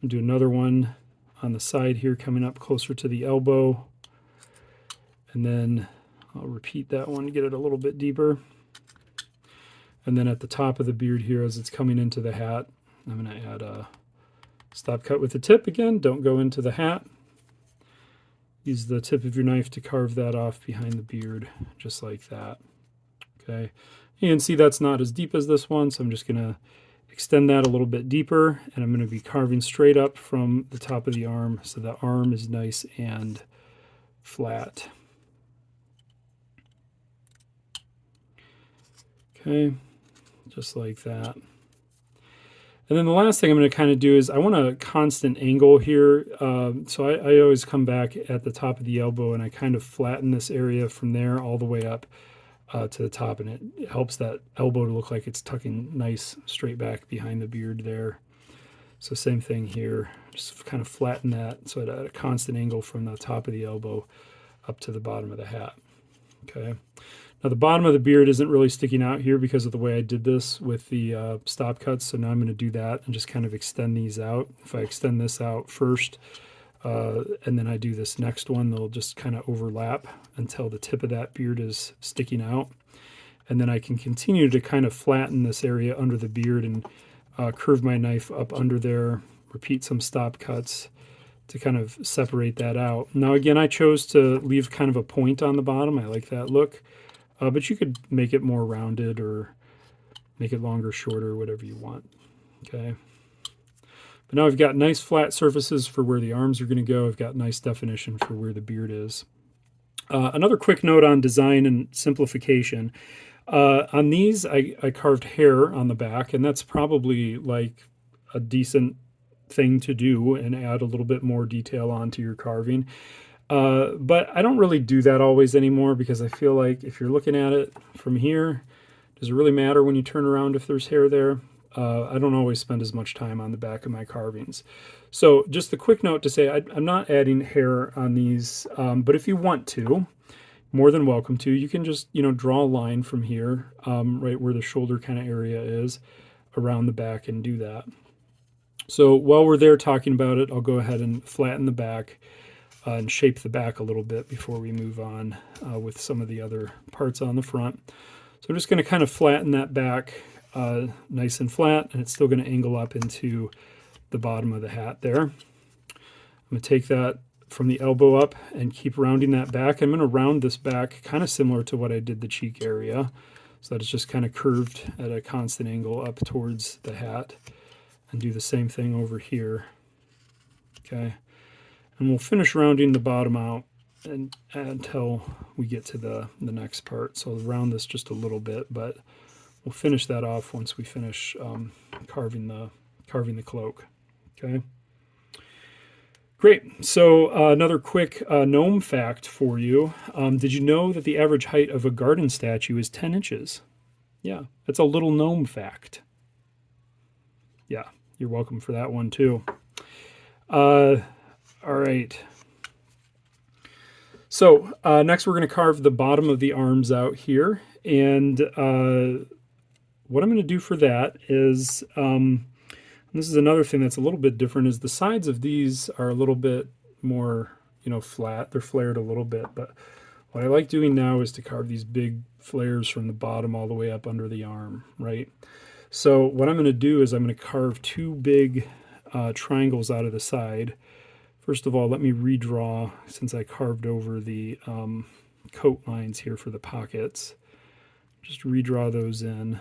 I'll do another one on the side here coming up closer to the elbow. And then I'll repeat that one to get it a little bit deeper. And then at the top of the beard here as it's coming into the hat, I'm going to add a stop cut with the tip again. Don't go into the hat. Use the tip of your knife to carve that off behind the beard, just like that. Okay. You can see that's not as deep as this one, so I'm just going to extend that a little bit deeper, and I'm going to be carving straight up from the top of the arm so the arm is nice and flat. Okay, just like that. And then the last thing I'm going to kind of do is I want a constant angle here. So I always come back at the top of the elbow and I kind of flatten this area from there all the way up to the top, and it helps that elbow to look like it's tucking nice straight back behind the beard there. So same thing here, just kind of flatten that so at a constant angle from the top of the elbow up to the bottom of the hat. Okay. Now the bottom of the beard isn't really sticking out here because of the way I did this with the stop cuts, so now I'm going to do that and just kind of extend these out. If I extend this out first and then I do this next one, they'll just kind of overlap until the tip of that beard is sticking out. And then I can continue to kind of flatten this area under the beard and curve my knife up under there, repeat some stop cuts to kind of separate that out. Now again, I chose to leave kind of a point on the bottom. I like that look, but you could make it more rounded or make it longer, shorter, whatever you want. Okay. But now I've got nice flat surfaces for where the arms are going to go. I've got nice definition for where the beard is. Another quick note on design and simplification. On these, I carved hair on the back, and that's probably like a decent thing to do and add a little bit more detail onto your carving. But I don't really do that always anymore because I feel like if you're looking at it from here, does it really matter when you turn around if there's hair there? I don't always spend as much time on the back of my carvings. So just a quick note to say I'm not adding hair on these, but if you want to, more than welcome to. You can just, draw a line from here, right where the shoulder kind of area is, around the back and do that. So while we're there talking about it, I'll go ahead and flatten the back and shape the back a little bit before we move on with some of the other parts on the front. So I'm just going to kind of flatten that back nice and flat, and it's still going to angle up into the bottom of the hat there. I'm going to take that from the elbow up and keep rounding that back. I'm going to round this back kind of similar to what I did the cheek area, so that it's just kind of curved at a constant angle up towards the hat, and do the same thing over here. Okay, and we'll finish rounding the bottom out until we get to the next part. So I'll round this just a little bit, but we'll finish that off once we finish carving the cloak. Okay. Great. So another quick gnome fact for you. Did you know that the average height of a garden statue is 10 inches? Yeah, that's a little gnome fact. Yeah, you're welcome for that one too. All right. So next we're going to carve the bottom of the arms out here. And what I'm going to do for that is, this is another thing that's a little bit different, is the sides of these are a little bit more, flat. They're flared a little bit. But what I like doing now is to carve these big flares from the bottom all the way up under the arm, right? So what I'm going to do is I'm going to carve two big triangles out of the side. First of all, let me redraw, since I carved over the coat lines here for the pockets. Just redraw those in.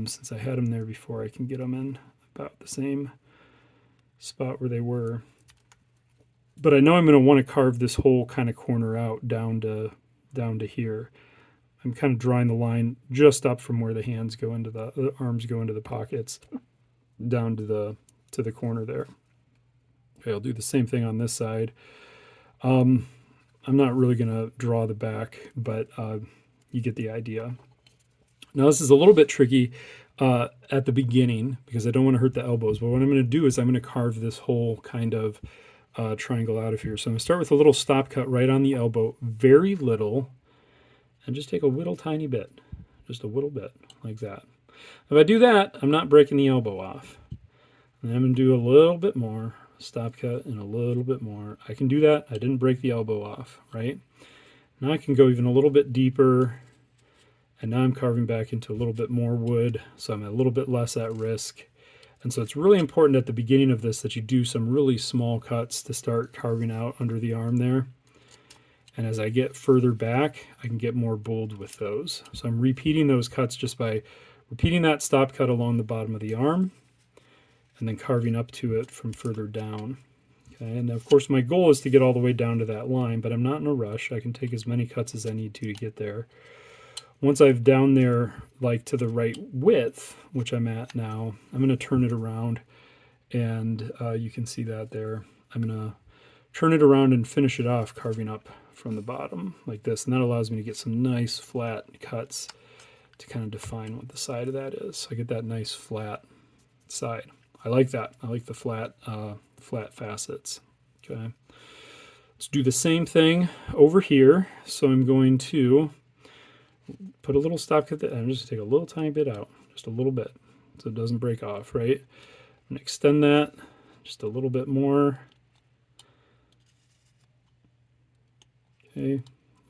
Since I had them there before, I can get them in about the same spot where they were. But I know I'm going to want to carve this whole kind of corner out down to here. I'm kind of drawing the line just up from where the hands go into the arms go into the pockets, down to the corner there. Okay, I'll do the same thing on this side. I'm not really going to draw the back, but you get the idea. Now this is a little bit tricky at the beginning because I don't want to hurt the elbows, but what I'm going to do is I'm going to carve this whole kind of triangle out of here. So I'm going to start with a little stop cut right on the elbow, very little, and just take a little tiny bit, just a little bit, like that. If I do that, I'm not breaking the elbow off. And then I'm going to do a little bit more, stop cut, and a little bit more. I can do that. I didn't break the elbow off, right? Now I can go even a little bit deeper, and now I'm carving back into a little bit more wood, so I'm a little bit less at risk. And so it's really important at the beginning of this that you do some really small cuts to start carving out under the arm there. And as I get further back, I can get more bold with those. So I'm repeating those cuts just by repeating that stop cut along the bottom of the arm and then carving up to it from further down. Okay, and of course my goal is to get all the way down to that line, but I'm not in a rush. I can take as many cuts as I need to get there. Once I've down there like to the right width, which I'm at now, I'm going to turn it around, and you can see that there. I'm going to turn it around and finish it off carving up from the bottom like this, and that allows me to get some nice flat cuts to kind of define what the side of that is. So I get that nice flat side. I like that. I like the flat facets. Okay. Let's do the same thing over here. So I'm going to put a little stop cut there, and I'm just going to take a little tiny bit out, just a little bit, so it doesn't break off, right? I'm going to extend that just a little bit more. Okay,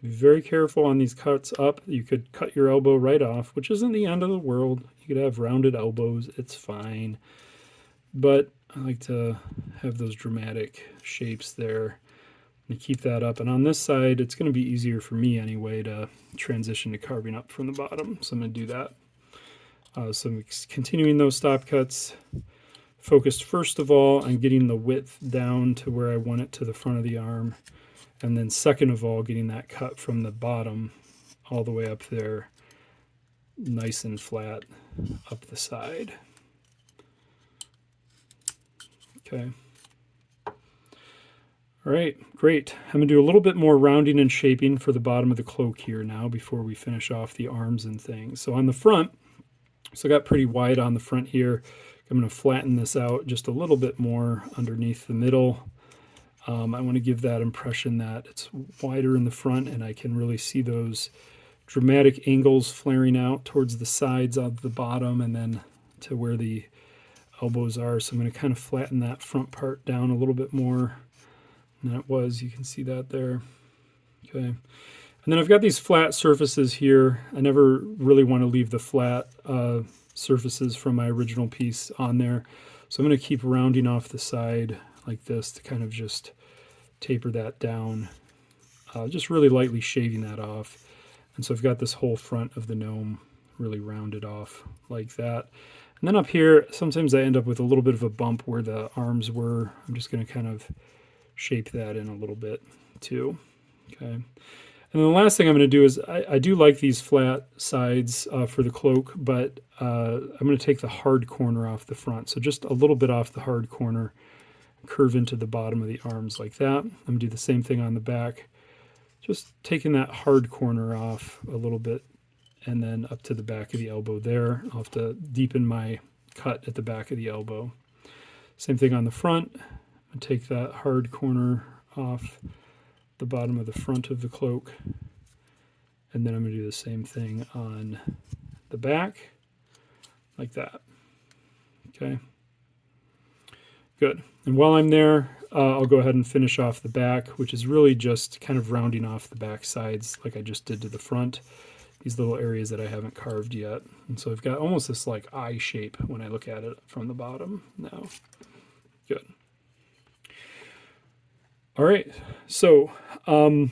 Be very careful on these cuts up. You could cut your elbow right off, which isn't the end of the world. You could have rounded elbows. It's fine. But I like to have those dramatic shapes there. And keep that up. And on this side, it's going to be easier for me anyway to transition to carving up from the bottom. So I'm going to do that. So I'm continuing those stop cuts. Focused first of all on getting the width down to where I want it to the front of the arm. And then second of all, getting that cut from the bottom all the way up there, nice and flat up the side. Okay. All right, great. I'm going to do a little bit more rounding and shaping for the bottom of the cloak here now before we finish off the arms and things. So on the front, so I got pretty wide on the front here. I'm going to flatten this out just a little bit more underneath the middle. I want to give that impression that it's wider in the front and I can really see those dramatic angles flaring out towards the sides of the bottom and then to where the elbows are. So I'm going to kind of flatten that front part down a little bit more. And that was, you can see that there. Okay. And then I've got these flat surfaces here. I never really want to leave the flat surfaces from my original piece on there. So I'm going to keep rounding off the side like this to kind of just taper that down. Just really lightly shaving that off. And so I've got this whole front of the gnome really rounded off like that. And then up here, sometimes I end up with a little bit of a bump where the arms were. I'm just going to kind of shape that in a little bit too. Okay. And then the last thing I'm going to do is I do like these flat sides for the cloak, but I'm going to take the hard corner off the front. So just a little bit off the hard corner, curve into the bottom of the arms like that. I'm going to do the same thing on the back. Just taking that hard corner off a little bit and then up to the back of the elbow there. I'll have to deepen my cut at the back of the elbow. Same thing on the front. Take that hard corner off the bottom of the front of the cloak. And then I'm going to do the same thing on the back, like that. Okay. Good. And while I'm there, I'll go ahead and finish off the back, which is really just kind of rounding off the back sides like I just did to the front. These little areas that I haven't carved yet. And so I've got almost this like eye shape when I look at it from the bottom now. Good. All right, so the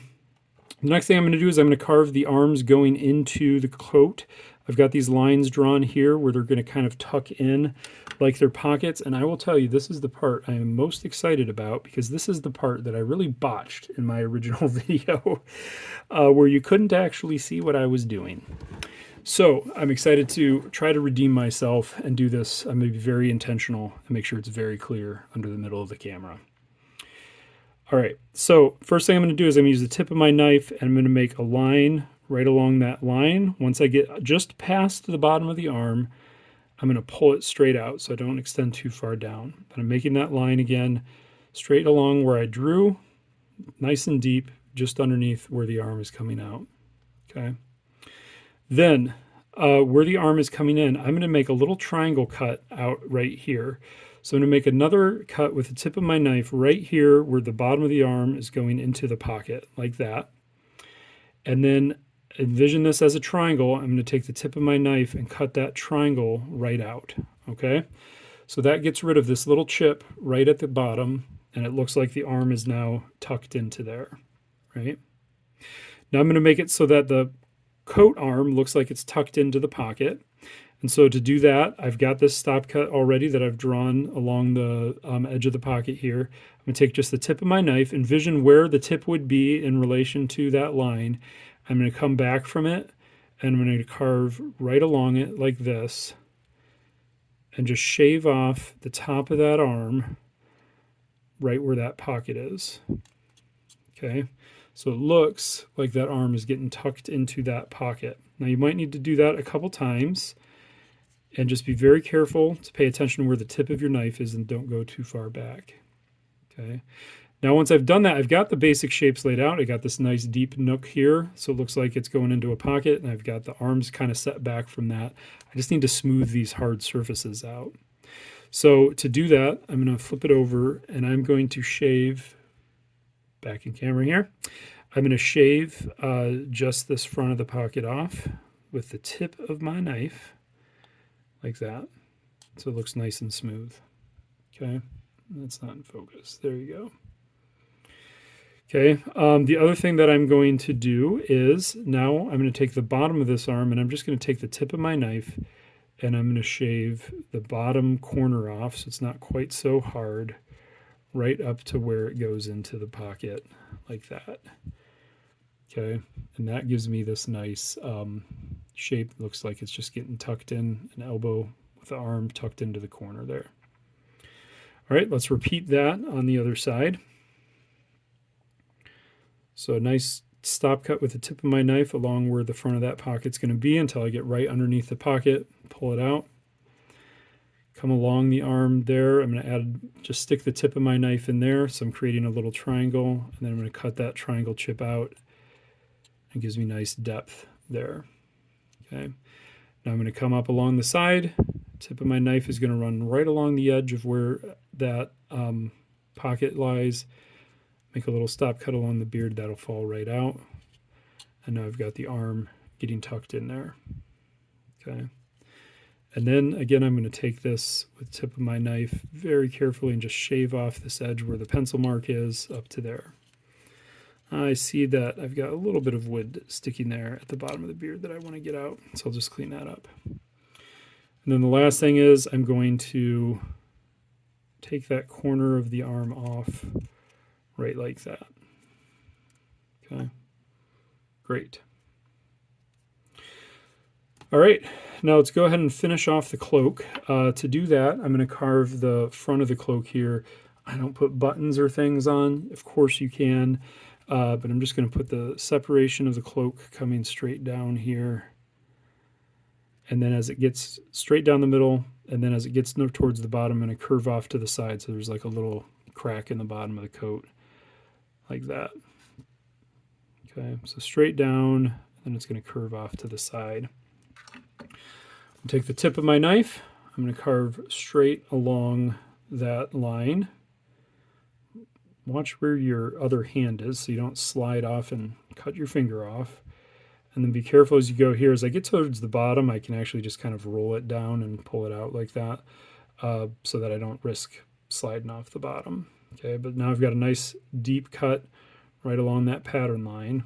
next thing I'm going to do is I'm going to carve the arms going into the coat. I've got these lines drawn here where they're going to kind of tuck in like their pockets. And I will tell you, this is the part I am most excited about because this is the part that I really botched in my original video where you couldn't actually see what I was doing. So I'm excited to try to redeem myself and do this. I'm going to be very intentional and make sure it's very clear under the middle of the camera. All right, so first thing I'm going to do is I'm going to use the tip of my knife and I'm going to make a line right along that line. Once I get just past the bottom of the arm, I'm going to pull it straight out so I don't extend too far down. But I'm making that line again straight along where I drew, nice and deep, just underneath where the arm is coming out. Okay. Then where the arm is coming in, I'm going to make a little triangle cut out right here. So I'm going to make another cut with the tip of my knife right here where the bottom of the arm is going into the pocket, like that. And then envision this as a triangle. I'm going to take the tip of my knife and cut that triangle right out, okay? So that gets rid of this little chip right at the bottom, and it looks like the arm is now tucked into there, right? Now I'm going to make it so that the coat arm looks like it's tucked into the pocket. And so to do that, I've got this stop cut already that I've drawn along the edge of the pocket here. I'm going to take just the tip of my knife, envision where the tip would be in relation to that line. I'm going to come back from it, and I'm going to carve right along it like this, and just shave off the top of that arm right where that pocket is. Okay, so it looks like that arm is getting tucked into that pocket. Now you might need to do that a couple times. And just be very careful to pay attention where the tip of your knife is and don't go too far back. Okay. Now once I've done that, I've got the basic shapes laid out. I got this nice deep nook here, so it looks like it's going into a pocket, and I've got the arms kind of set back from that. I just need to smooth these hard surfaces out. So to do that, I'm going to flip it over, and I'm going to shave, back in camera here, I'm going to shave just this front of the pocket off with the tip of my knife, like that, so it looks nice and smooth. Okay, that's not in focus. There you go. Okay, the other thing that I'm going to do is now I'm going to take the bottom of this arm and I'm just going to take the tip of my knife and I'm going to shave the bottom corner off so it's not quite so hard, right up to where it goes into the pocket, like that. Okay, and that gives me this nice shape. It looks like it's just getting tucked in, an elbow with the arm tucked into the corner there. All right, let's repeat that on the other side. So a nice stop cut with the tip of my knife along where the front of that pocket's going to be until I get right underneath the pocket, pull it out. Come along the arm there. I'm going to add, just stick the tip of my knife in there. So I'm creating a little triangle, and then I'm going to cut that triangle chip out. It gives me nice depth there. Okay. Now I'm going to come up along the side. Tip of my knife is going to run right along the edge of where that pocket lies. Make a little stop cut along the beard, that'll fall right out. And now I've got the arm getting tucked in there. Okay. And then again, I'm going to take this with the tip of my knife very carefully and just shave off this edge where the pencil mark is up to there. I see that I've got a little bit of wood sticking there at the bottom of the beard that I want to get out, so I'll just clean that up. And then the last thing is I'm going to take that corner of the arm off right like that. Okay, great. All right, now let's go ahead and finish off the cloak. To do that, I'm going to carve the front of the cloak here. I don't put buttons or things on. Of course you can, but I'm just going to put the separation of the cloak coming straight down here. And then as it gets straight down the middle, and then as it gets towards the bottom, I'm going to curve off to the side so there's like a little crack in the bottom of the coat, like that. Okay, so straight down, and it's going to curve off to the side. Take the tip of my knife, I'm going to carve straight along that line. Watch where your other hand is so you don't slide off and cut your finger off. And then be careful as you go here. As I get towards the bottom, I can actually just kind of roll it down and pull it out like that so that I don't risk sliding off the bottom. Okay, but now I've got a nice deep cut right along that pattern line.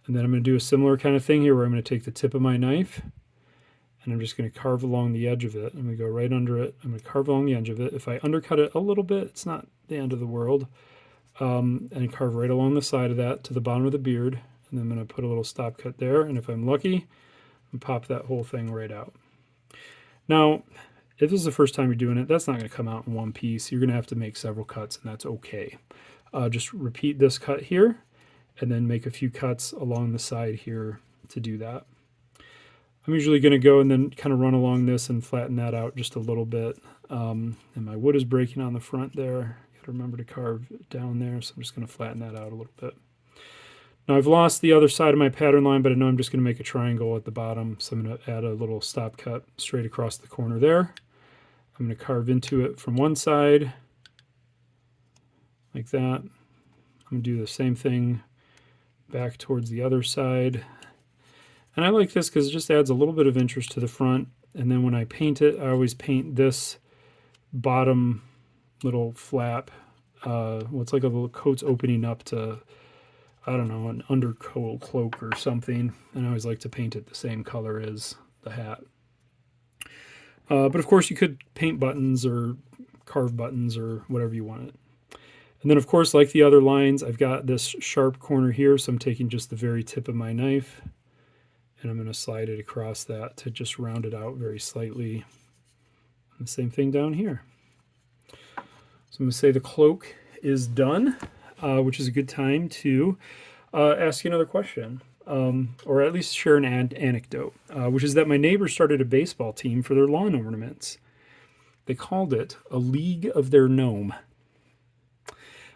And then I'm going to do a similar kind of thing here where I'm going to take the tip of my knife and I'm just going to carve along the edge of it. I'm going to go right under it. I'm going to carve along the edge of it. If I undercut it a little bit, it's not the end of the world. And carve right along the side of that to the bottom of the beard. And then I'm going to put a little stop cut there. And if I'm lucky, I'll pop that whole thing right out. Now, if this is the first time you're doing it, that's not going to come out in one piece. You're going to have to make several cuts, and that's okay. Just repeat this cut here, and then make a few cuts along the side here to do that. I'm usually going to go and then kind of run along this and flatten that out just a little bit. And my wood is breaking on the front there. Got to remember to carve it down there, so I'm just going to flatten that out a little bit. Now I've lost the other side of my pattern line, but I know I'm just going to make a triangle at the bottom, so I'm going to add a little stop cut straight across the corner there. I'm going to carve into it from one side, like that. I'm going to do the same thing back towards the other side. And I like this because it just adds a little bit of interest to the front. And then when I paint it, I always paint this bottom little flap. It's like a little coat's opening up to, I don't know, an undercoat cloak or something. And I always like to paint it the same color as the hat. But of course you could paint buttons or carve buttons or whatever you want it. And then of course, like the other lines, I've got this sharp corner here. So I'm taking just the very tip of my knife and I'm going to slide it across that to just round it out very slightly. And the same thing down here. So I'm going to say the cloak is done, which is a good time to ask you another question, or at least share an anecdote, which is that my neighbor started a baseball team for their lawn ornaments. They called it a League of Their Gnome.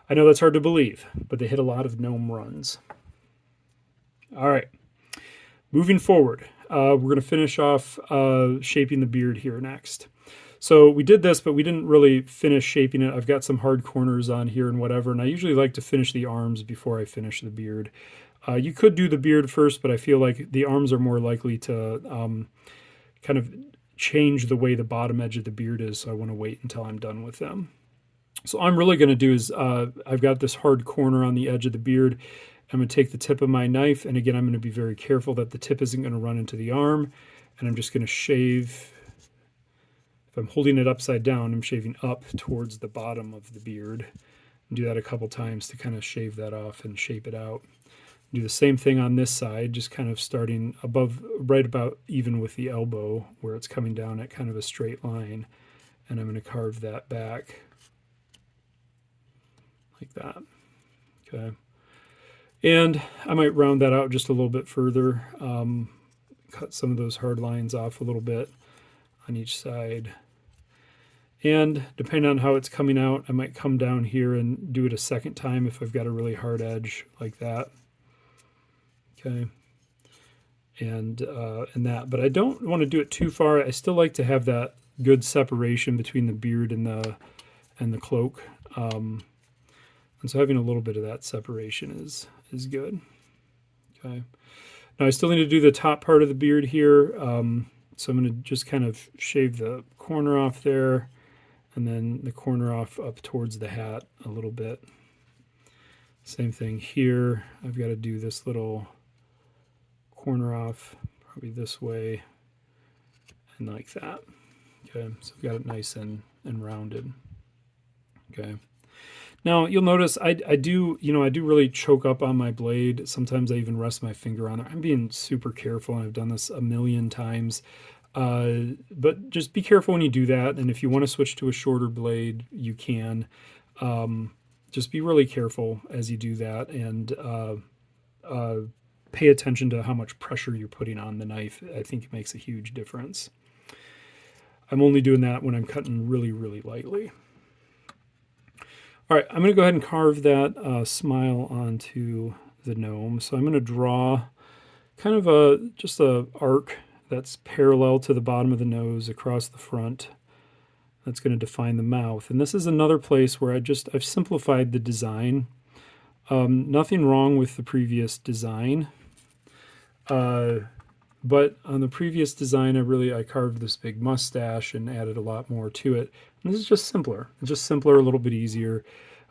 I know that's hard to believe, but they hit a lot of gnome runs. All right. Moving forward, we're going to finish off shaping the beard here next. So we did this, but we didn't really finish shaping it. I've got some hard corners on here and whatever, and I usually like to finish the arms before I finish the beard. You could do the beard first, but I feel like the arms are more likely to kind of change the way the bottom edge of the beard is, so I want to wait until I'm done with them. So all I'm really going to do is I've got this hard corner on the edge of the beard. I'm going to take the tip of my knife, and again, I'm going to be very careful that the tip isn't going to run into the arm, and I'm just going to shave. If I'm holding it upside down, I'm shaving up towards the bottom of the beard. Do that a couple times to kind of shave that off and shape it out. Do the same thing on this side, just kind of starting above, right about even with the elbow, where it's coming down at kind of a straight line. And I'm going to carve that back like that. Okay. And I might round that out just a little bit further, cut some of those hard lines off a little bit on each side. And depending on how it's coming out, I might come down here and do it a second time if I've got a really hard edge like that. Okay. And that, but I don't want to do it too far. I still like to have that good separation between the beard and the cloak. And so having a little bit of that separation is good. Okay. Now I still need to do the top part of the beard here. So I'm going to just kind of shave the corner off there, and then the corner off up towards the hat a little bit. Same thing here. I've got to do this little corner off probably this way and like that. Okay, so I've got it nice and rounded. Okay. Now you'll notice I do really choke up on my blade. Sometimes I even rest my finger on it. I'm being super careful, and I've done this a million times. But just be careful when you do that. And if you want to switch to a shorter blade, you can. Just be really careful as you do that, and pay attention to how much pressure you're putting on the knife. I think it makes a huge difference. I'm only doing that when I'm cutting really, really lightly. All right, I'm going to go ahead and carve that smile onto the gnome. So I'm going to draw kind of just a arc that's parallel to the bottom of the nose across the front. That's going to define the mouth. And this is another place where I've simplified the design. Nothing wrong with the previous design. But on the previous design, I carved this big mustache and added a lot more to it. And this is just simpler. It's just simpler, a little bit easier.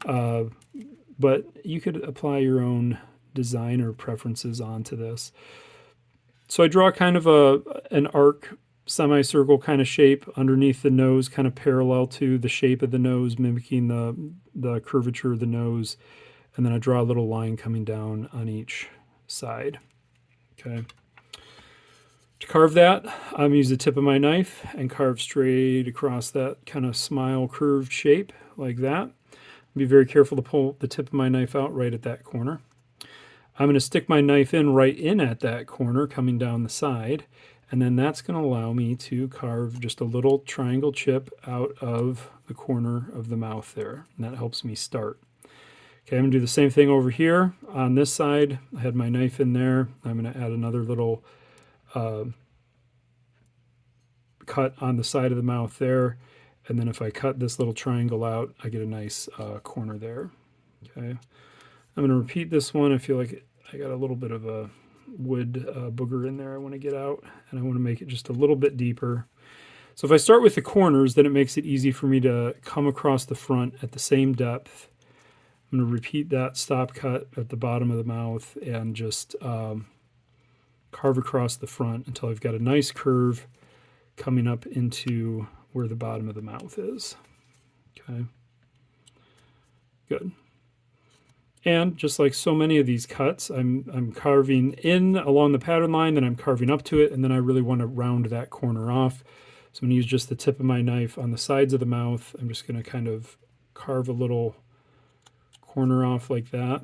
But you could apply your own designer preferences onto this. So I draw kind of an arc, semicircle kind of shape underneath the nose, kind of parallel to the shape of the nose, mimicking the curvature of the nose. And then I draw a little line coming down on each side. Okay. To carve that, I'm going to use the tip of my knife and carve straight across that kind of smile curved shape like that. Be very careful to pull the tip of my knife out right at that corner. I'm going to stick my knife right in at that corner coming down the side, and then that's going to allow me to carve just a little triangle chip out of the corner of the mouth there, and that helps me start. Okay, I'm going to do the same thing over here on this side. I had my knife in there. I'm going to add another little cut on the side of the mouth there, and then if I cut this little triangle out, I get a nice corner there. Okay, I'm going to repeat this one. I feel like I got a little bit of a wood booger in there I want to get out, and I want to make it just a little bit deeper. So if I start with the corners, then it makes it easy for me to come across the front at the same depth. I'm going to repeat that stop cut at the bottom of the mouth and just carve across the front until I've got a nice curve coming up into where the bottom of the mouth is. Okay, good. And just like so many of these cuts, I'm carving in along the pattern line, then I'm carving up to it, and then I really want to round that corner off. So I'm going to use just the tip of my knife on the sides of the mouth. I'm just going to kind of carve a little corner off like that.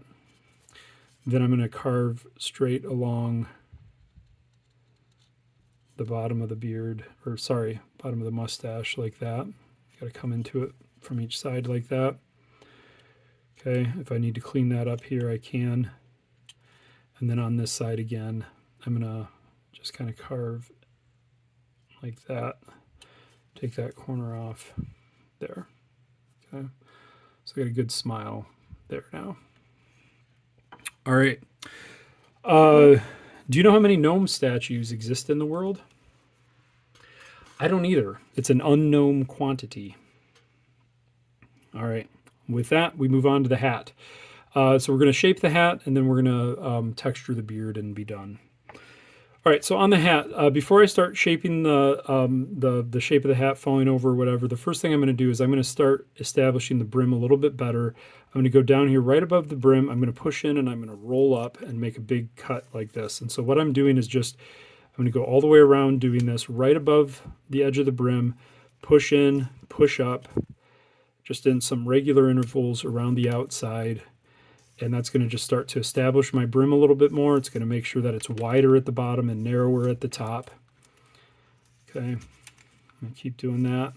Then I'm going to carve straight along the bottom of the beard, or sorry, bottom of the mustache like that. Got to come into it from each side like that. Okay, if I need to clean that up here, I can. And then on this side again, I'm going to just kind of carve like that. take that corner off there. Okay, so I got a good smile there now. All right. Do you know how many gnome statues exist in the world? I don't either. It's an unknown quantity. All right. With that, we move on to the hat. So we're going to shape the hat, and then we're going to texture the beard and be done. All right, so on the hat, before I start shaping the shape of the hat, falling over or whatever, the first thing I'm going to do is I'm going to start establishing the brim a little bit better. I'm going to go down here right above the brim. I'm going to push in and I'm going to roll up and make a big cut like this. And so what I'm doing is just, I'm going to go all the way around doing this right above the edge of the brim, push in, push up, just in some regular intervals around the outside. And that's going to just start to establish my brim a little bit more. It's going to make sure that it's wider at the bottom and narrower at the top. Okay, I'm going to keep doing that.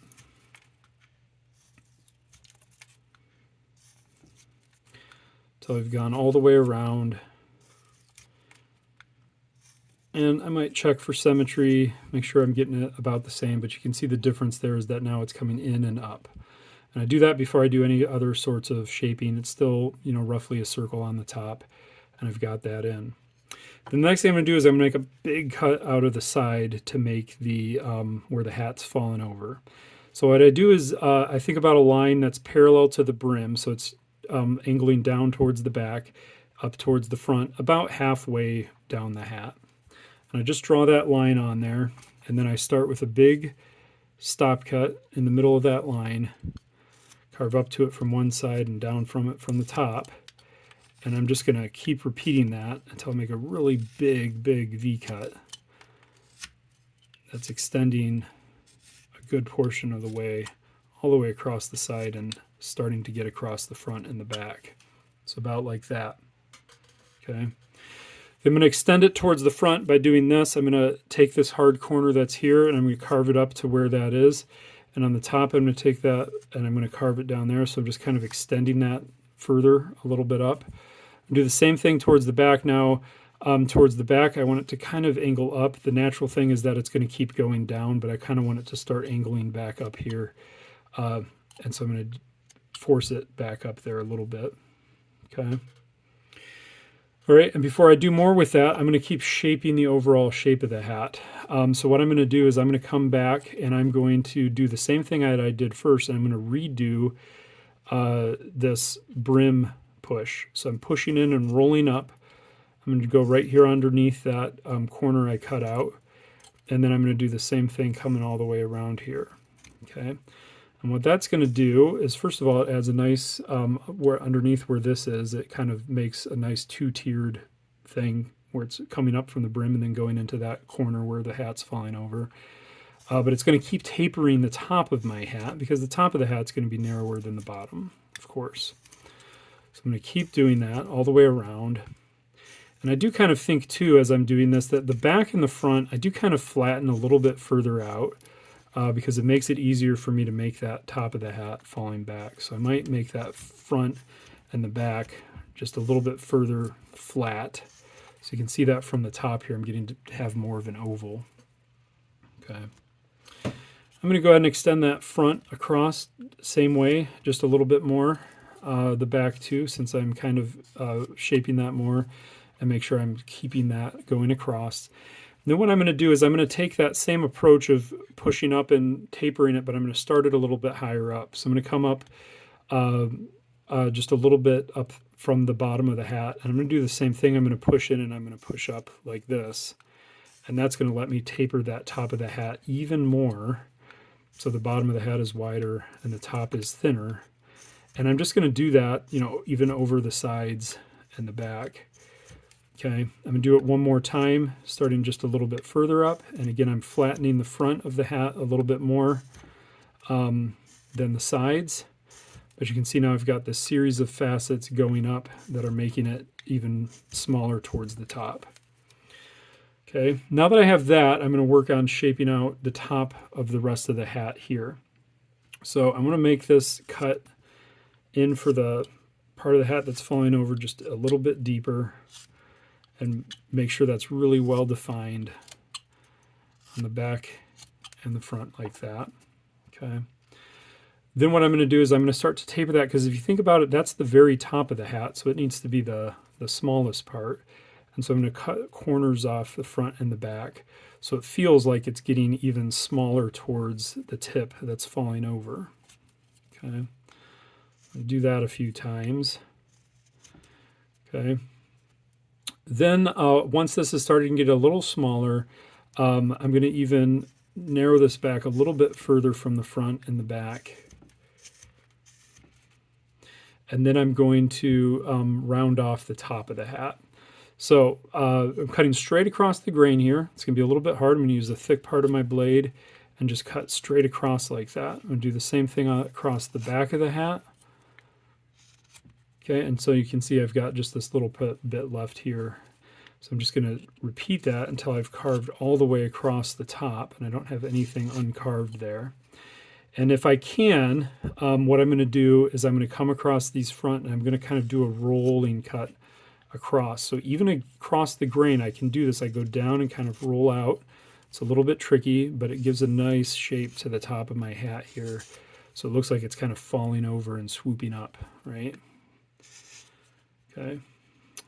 Until I've gone all the way around. And I might check for symmetry, make sure I'm getting it about the same, but you can see the difference there is that now it's coming in and up. And I do that before I do any other sorts of shaping. It's still, you know, roughly a circle on the top, and I've got that in. The next thing I'm going to do is I'm going to make a big cut out of the side to make the where the hat's fallen over. So what I do is I think about a line that's parallel to the brim, so it's angling down towards the back, up towards the front, about halfway down the hat. And I just draw that line on there, and then I start with a big stop cut in the middle of that line, carve up to it from one side and down from it from the top. And I'm just going to keep repeating that until I make a really big, big V-cut that's extending a good portion of the way, all the way across the side and starting to get across the front and the back. So about like that. Okay. I'm going to extend it towards the front by doing this. I'm going to take this hard corner that's here and I'm going to carve it up to where that is. And on the top, I'm going to take that and I'm going to carve it down there. So I'm just kind of extending that further a little bit up. Do the same thing towards the back now. Towards the back, I want it to kind of angle up. The natural thing is that it's going to keep going down, but I kind of want it to start angling back up here. And so I'm going to force it back up there a little bit. Okay. All right, and before I do more with that, I'm going to keep shaping the overall shape of the hat. So what I'm going to do is I'm going to come back and I'm going to do the same thing that I did first, and I'm going to redo this brim push. So I'm pushing in and rolling up. I'm going to go right here underneath that corner I cut out, and then I'm going to do the same thing coming all the way around here. Okay. And what that's going to do is, first of all, it adds a nice, where underneath where this is, it kind of makes a nice two-tiered thing where it's coming up from the brim and then going into that corner where the hat's falling over. But it's going to keep tapering the top of my hat because the top of the hat's going to be narrower than the bottom, of course. So I'm going to keep doing that all the way around. And I do kind of think, too, as I'm doing this, that the back and the front, I do kind of flatten a little bit further out. Because it makes it easier for me to make that top of the hat falling back. So I might make that front and the back just a little bit further flat. So you can see that from the top here, I'm getting to have more of an oval. Okay. I'm going to go ahead and extend that front across same way, just a little bit more. The back too, since I'm kind of shaping that more, and make sure I'm keeping that going across. Then what I'm going to do is I'm going to take that same approach of pushing up and tapering it, but I'm going to start it a little bit higher up. So I'm going to come up just a little bit up from the bottom of the hat, and I'm going to do the same thing. I'm going to push in and I'm going to push up like this, and that's going to let me taper that top of the hat even more. So the bottom of the hat is wider and the top is thinner. And I'm just going to do that, you know, even over the sides and the back. Okay, I'm going to do it one more time, starting just a little bit further up. And again, I'm flattening the front of the hat a little bit more than the sides. But you can see now I've got this series of facets going up that are making it even smaller towards the top. Okay, now that I have that, I'm going to work on shaping out the top of the rest of the hat here. So I'm going to make this cut in for the part of the hat that's falling over just a little bit deeper, and make sure that's really well defined on the back and the front like that. Okay. Then what I'm going to do is I'm going to start to taper that, because if you think about it, that's the very top of the hat, so it needs to be the smallest part. And so I'm going to cut corners off the front and the back, so it feels like it's getting even smaller towards the tip that's falling over. Okay. I'll do that a few times. Okay. Then once this is starting to get a little smaller, I'm going to even narrow this back a little bit further from the front and the back. And then I'm going to round off the top of the hat. So I'm cutting straight across the grain here. It's going to be a little bit hard. I'm going to use the thick part of my blade and just cut straight across like that. I'm going to do the same thing across the back of the hat. Okay, and so you can see I've got just this little bit left here. So I'm just going to repeat that until I've carved all the way across the top, and I don't have anything uncarved there. And if I can, what I'm going to do is I'm going to come across these front, and I'm going to kind of do a rolling cut across. So even across the grain, I can do this. I go down and kind of roll out. It's a little bit tricky, but it gives a nice shape to the top of my hat here. So it looks like it's kind of falling over and swooping up, right? Okay.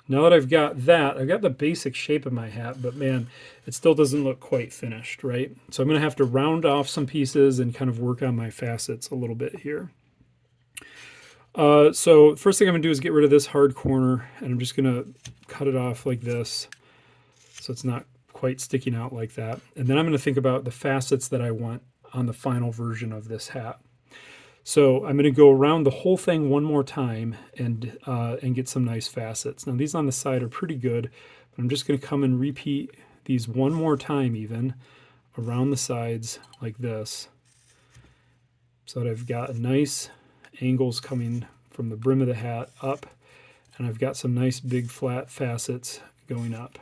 Now that I've got that, I've got the basic shape of my hat, but man, it still doesn't look quite finished, right? So I'm going to have to round off some pieces and kind of work on my facets a little bit here. So first thing I'm going to do is get rid of this hard corner, and I'm just going to cut it off like this so it's not quite sticking out like that. And then I'm going to think about the facets that I want on the final version of this hat. So I'm going to go around the whole thing one more time and get some nice facets. Now these on the side are pretty good, but I'm just going to come and repeat these one more time even around the sides like this, so that I've got nice angles coming from the brim of the hat up, and I've got some nice big flat facets going up.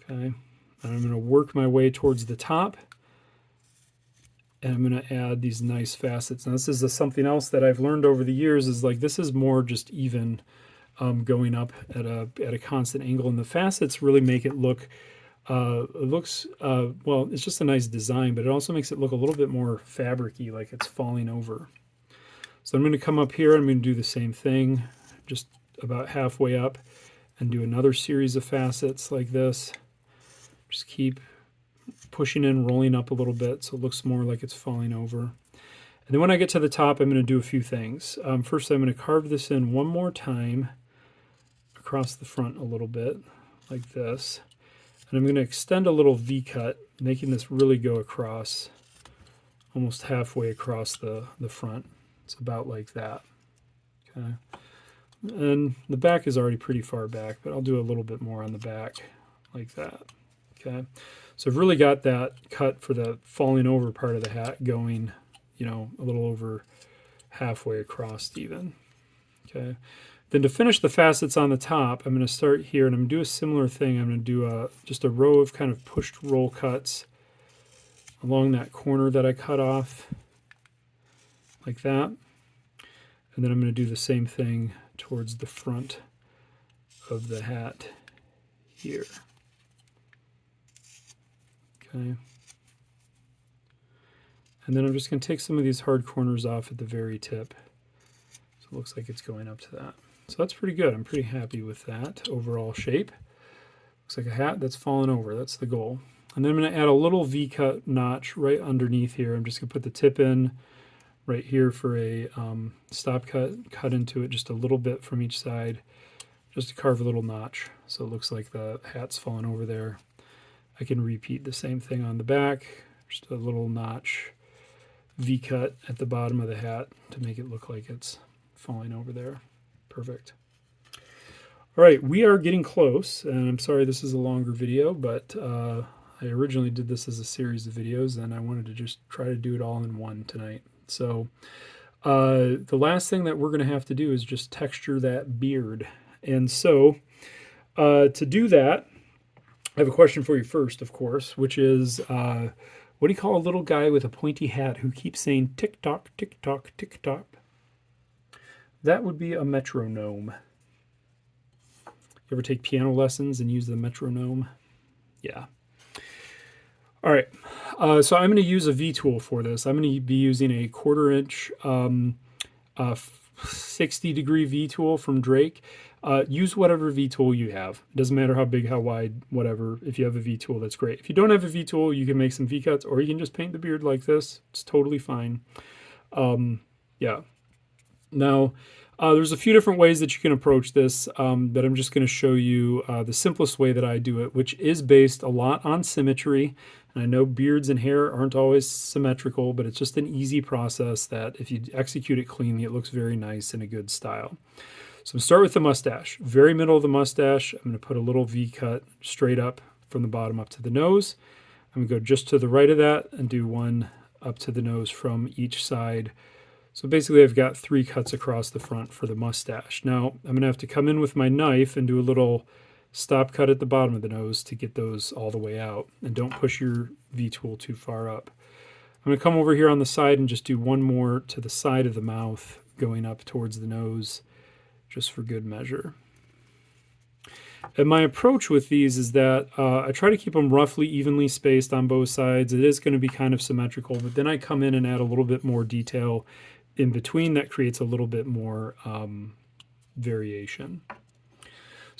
Okay, and I'm going to work my way towards the top, and I'm going to add these nice facets. Now this is something else that I've learned over the years, is like this is more just even going up at a constant angle, and the facets really make it look, well, it's just a nice design, but it also makes it look a little bit more fabric-y, like it's falling over. So I'm going to come up here, I'm going to do the same thing, just about halfway up, and do another series of facets like this. Just keep pushing in, rolling up a little bit so it looks more like it's falling over. And then when I get to the top, I'm going to do a few things. First, I'm going to carve this in one more time across the front a little bit, like this. And I'm going to extend a little V-cut, making this really go across, almost halfway across the front. It's about like that. Okay. And the back is already pretty far back, but I'll do a little bit more on the back, like that. Okay. So I've really got that cut for the falling over part of the hat going, you know, a little over halfway across even. Okay. Then to finish the facets on the top, I'm going to start here, and I'm going to do a similar thing. I'm going to do just a row of kind of pushed roll cuts along that corner that I cut off, like that. And then I'm going to do the same thing towards the front of the hat here. Okay. And then I'm just going to take some of these hard corners off at the very tip. So it looks like it's going up to that. So that's pretty good. I'm pretty happy with that overall shape. Looks like a hat that's fallen over. That's the goal. And then I'm going to add a little V-cut notch right underneath here. I'm just going to put the tip in right here for a stop cut into it just a little bit from each side, just to carve a little notch so it looks like the hat's fallen over there. I can repeat the same thing on the back, just a little notch V-cut at the bottom of the hat to make it look like it's falling over there. Perfect. All right, we are getting close, and I'm sorry this is a longer video, but I originally did this as a series of videos, and I wanted to just try to do it all in one tonight. So the last thing that we're going to have to do is just texture that beard. And so to do that, I have a question for you first, of course, which is, what do you call a little guy with a pointy hat who keeps saying tick-tock, tick-tock, tick-tock? That would be a metronome. You ever take piano lessons and use the metronome? Yeah. All right, so I'm going to use a V-tool for this. I'm going to be using a 1/4 inch 60-degree V-tool from Drake. Use whatever V-tool you have. It doesn't matter how big, how wide, whatever. If you have a V-tool, that's great. If you don't have a V-tool, you can make some V-cuts, or you can just paint the beard like this. It's totally fine. Yeah. Now, there's a few different ways that you can approach this, but I'm just going to show you the simplest way that I do it, which is based a lot on symmetry. And I know beards and hair aren't always symmetrical, but it's just an easy process that if you execute it cleanly, it looks very nice in a good style. So I'm start with the mustache. Very middle of the mustache, I'm going to put a little V cut straight up from the bottom up to the nose. I'm going to go just to the right of that and do one up to the nose from each side. So basically I've got 3 cuts across the front for the mustache. Now I'm going to have to come in with my knife and do a little stop cut at the bottom of the nose to get those all the way out. And don't push your V-tool too far up. I'm going to come over here on the side and just do one more to the side of the mouth going up towards the nose just for good measure. And my approach with these is that I try to keep them roughly evenly spaced on both sides. It is going to be kind of symmetrical, but then I come in and add a little bit more detail in between that creates a little bit more variation.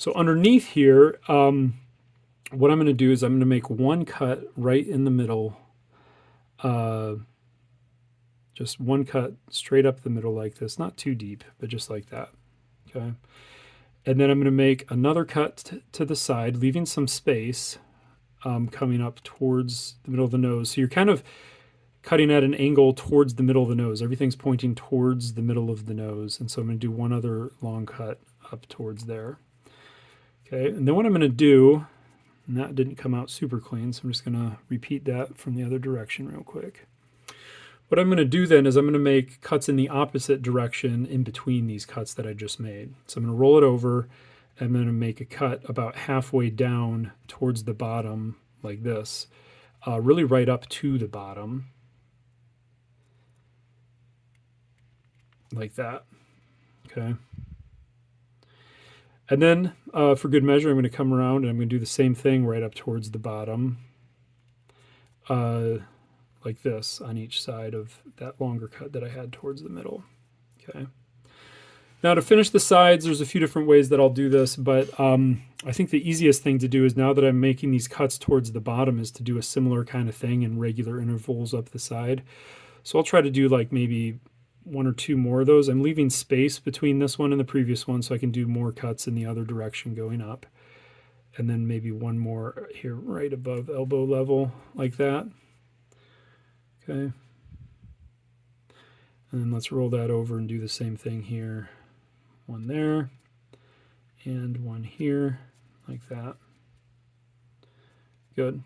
So underneath here, what I'm going to do is I'm going to make one cut right in the middle. Just one cut straight up the middle like this, not too deep, but just like that. Okay. And then I'm going to make another cut to the side, leaving some space coming up towards the middle of the nose. So you're kind of cutting at an angle towards the middle of the nose. Everything's pointing towards the middle of the nose. And so I'm going to do one other long cut up towards there. Okay, and then what I'm going to do, and that didn't come out super clean, so I'm just going to repeat that from the other direction real quick. What I'm going to do then is I'm going to make cuts in the opposite direction in between these cuts that I just made. So I'm going to roll it over, and I'm going to make a cut about halfway down towards the bottom like this, really right up to the bottom. Like that, okay? And then for good measure, I'm going to come around and I'm going to do the same thing right up towards the bottom, like this on each side of that longer cut that I had towards the middle, okay? Now to finish the sides, there's a few different ways that I'll do this, but I think the easiest thing to do is now that I'm making these cuts towards the bottom is to do a similar kind of thing in regular intervals up the side. So I'll try to do like maybe 1 or 2 more of those. I'm leaving space between this one and the previous one so I can do more cuts in the other direction going up. And then maybe one more here right above elbow level like that. Okay. And then let's roll that over and do the same thing here. One there and one here like that. Good.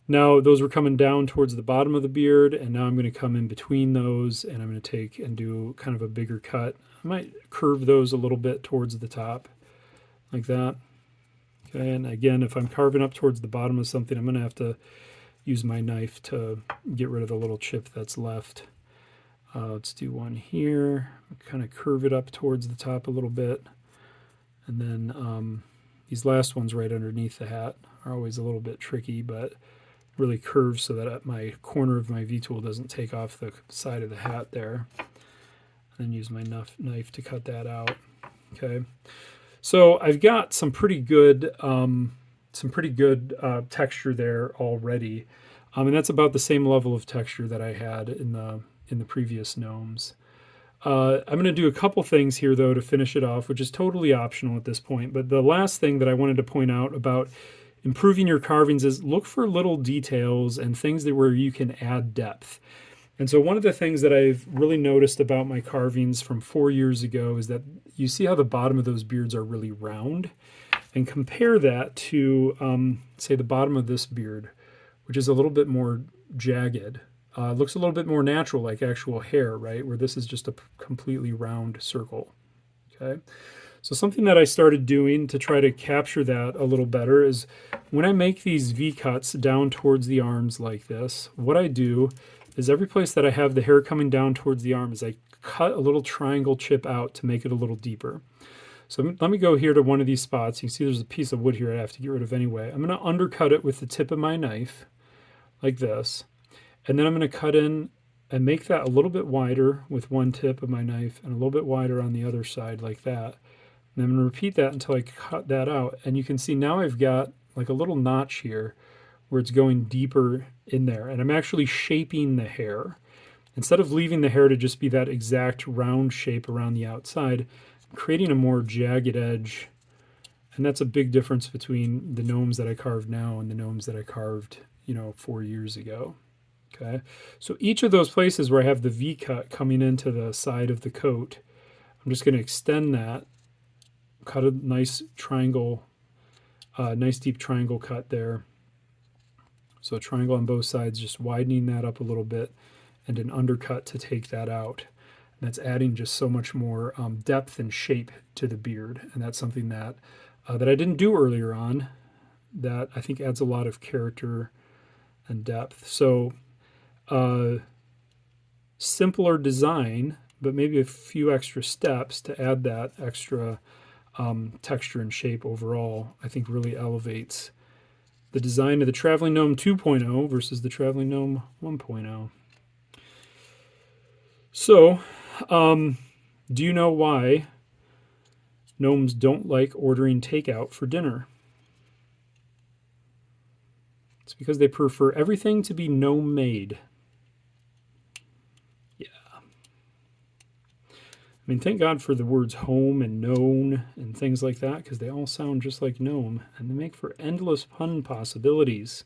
Now those were coming down towards the bottom of the beard, and now I'm going to come in between those and I'm going to take and do kind of a bigger cut. I might curve those a little bit towards the top like that. Okay, and again, if I'm carving up towards the bottom of something, I'm going to have to use my knife to get rid of the little chip that's left. Let's do one here, kind of curve it up towards the top a little bit. And then these last ones right underneath the hat are always a little bit tricky, but really curve so that my corner of my V-tool doesn't take off the side of the hat there. And then use my knife to cut that out. Okay, so I've got some pretty good texture there already, and that's about the same level of texture that I had in the previous gnomes. I'm going to do a couple things here though to finish it off, which is totally optional at this point. But the last thing that I wanted to point out about improving your carvings is look for little details and things where you can add depth. And so one of the things that I've really noticed about my carvings from 4 years ago is that you see how the bottom of those beards are really round, and compare that to say the bottom of this beard, which is a little bit more jagged. Looks a little bit more natural, like actual hair, right? Where this is just a completely round circle, okay? So something that I started doing to try to capture that a little better is when I make these V-cuts down towards the arms like this, what I do is every place that I have the hair coming down towards the arm is I cut a little triangle chip out to make it a little deeper. So let me go here to one of these spots. You can see there's a piece of wood here I have to get rid of anyway. I'm going to undercut it with the tip of my knife. like this. And then I'm going to cut in and make that a little bit wider with one tip of my knife and a little bit wider on the other side like that. And I'm going to repeat that until I cut that out. And you can see now I've got like a little notch here where it's going deeper in there. And I'm actually shaping the hair. Instead of leaving the hair to just be that exact round shape around the outside, I'm creating a more jagged edge. And that's a big difference between the gnomes that I carved now and the gnomes that I carved, 4 years ago. Okay, so each of those places where I have the V cut coming into the side of the coat, I'm just going to extend that, cut a nice triangle, nice deep triangle cut there. So a triangle on both sides, just widening that up a little bit, and an undercut to take that out. And that's adding just so much more depth and shape to the beard, and that's something that that I didn't do earlier on, that I think adds a lot of character and depth. So simpler design, but maybe a few extra steps to add that extra texture and shape overall, I think really elevates the design of the Traveling Gnome 2.0 versus the Traveling Gnome 1.0. So, do you know why gnomes don't like ordering takeout for dinner? It's because they prefer everything to be gnome made. Yeah. I mean, thank God for the words home and known and things like that, because they all sound just like gnome, and they make for endless pun possibilities.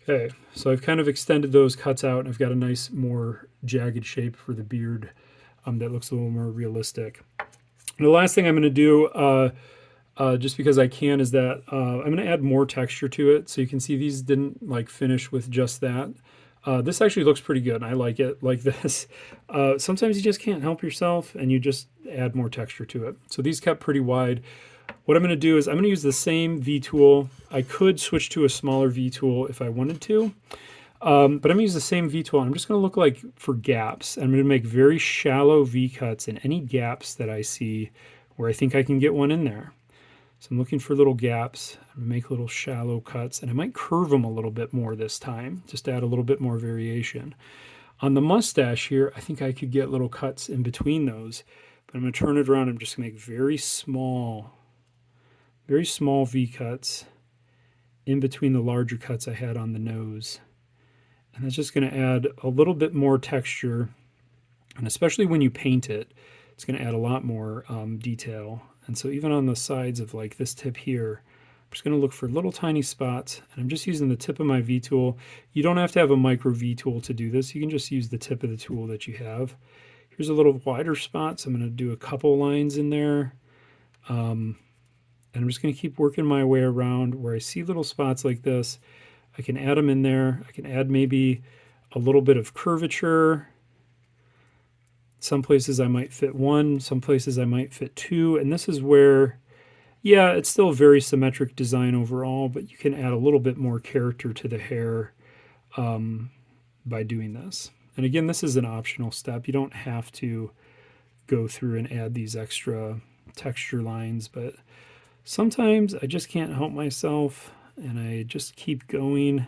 Okay, so I've kind of extended those cuts out, and I've got a nice, more jagged shape for the beard that looks a little more realistic. And the last thing I'm going to do, just because I can, is that I'm going to add more texture to it. So you can see these didn't like finish with just that. This actually looks pretty good. I like it like this. Sometimes you just can't help yourself and you just add more texture to it. So these kept pretty wide. What I'm going to do is I'm going to use the same V tool. I could switch to a smaller V tool if I wanted to. But I'm going to use the same V tool. I'm just going to look like for gaps. I'm going to make very shallow V cuts in any gaps that I see where I think I can get one in there. So I'm looking for little gaps. I'm going to make little shallow cuts, and I might curve them a little bit more this time, just to add a little bit more variation. On the mustache here, I think I could get little cuts in between those, but I'm going to turn it around. I'm just going to make very small V cuts in between the larger cuts I had on the nose. And that's just going to add a little bit more texture, and especially when you paint it, it's going to add a lot more detail. And so even on the sides of like this tip here, I'm just going to look for little tiny spots, and I'm just using the tip of my V tool. You don't have to have a micro V tool to do this. You can just use the tip of the tool that you have. Here's a little wider spot, so I'm going to do a couple lines in there. And I'm just going to keep working my way around where I see little spots like this. I can add them in there. I can add maybe a little bit of curvature. Some places I might fit one, some places I might fit two, and this is where, yeah, it's still a very symmetric design overall, but you can add a little bit more character to the hair by doing this. And again, this is an optional step. You don't have to go through and add these extra texture lines, but sometimes I just can't help myself, and I just keep going,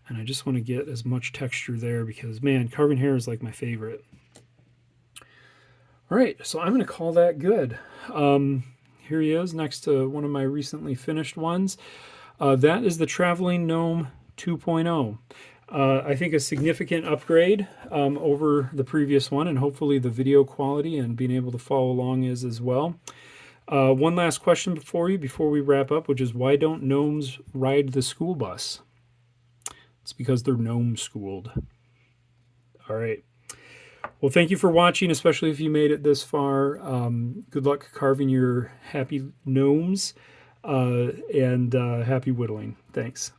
and I just want to get as much texture there because, man, carving hair is like my favorite. All right, so I'm going to call that good. Here he is next to one of my recently finished ones. That is the Traveling Gnome 2.0. I think a significant upgrade over the previous one, and hopefully the video quality and being able to follow along is as well. One last question before we wrap up, which is why don't gnomes ride the school bus? It's because they're gnome schooled. All right. Well, thank you for watching, especially if you made it this far. Good luck carving your happy gnomes and happy whittling. Thanks.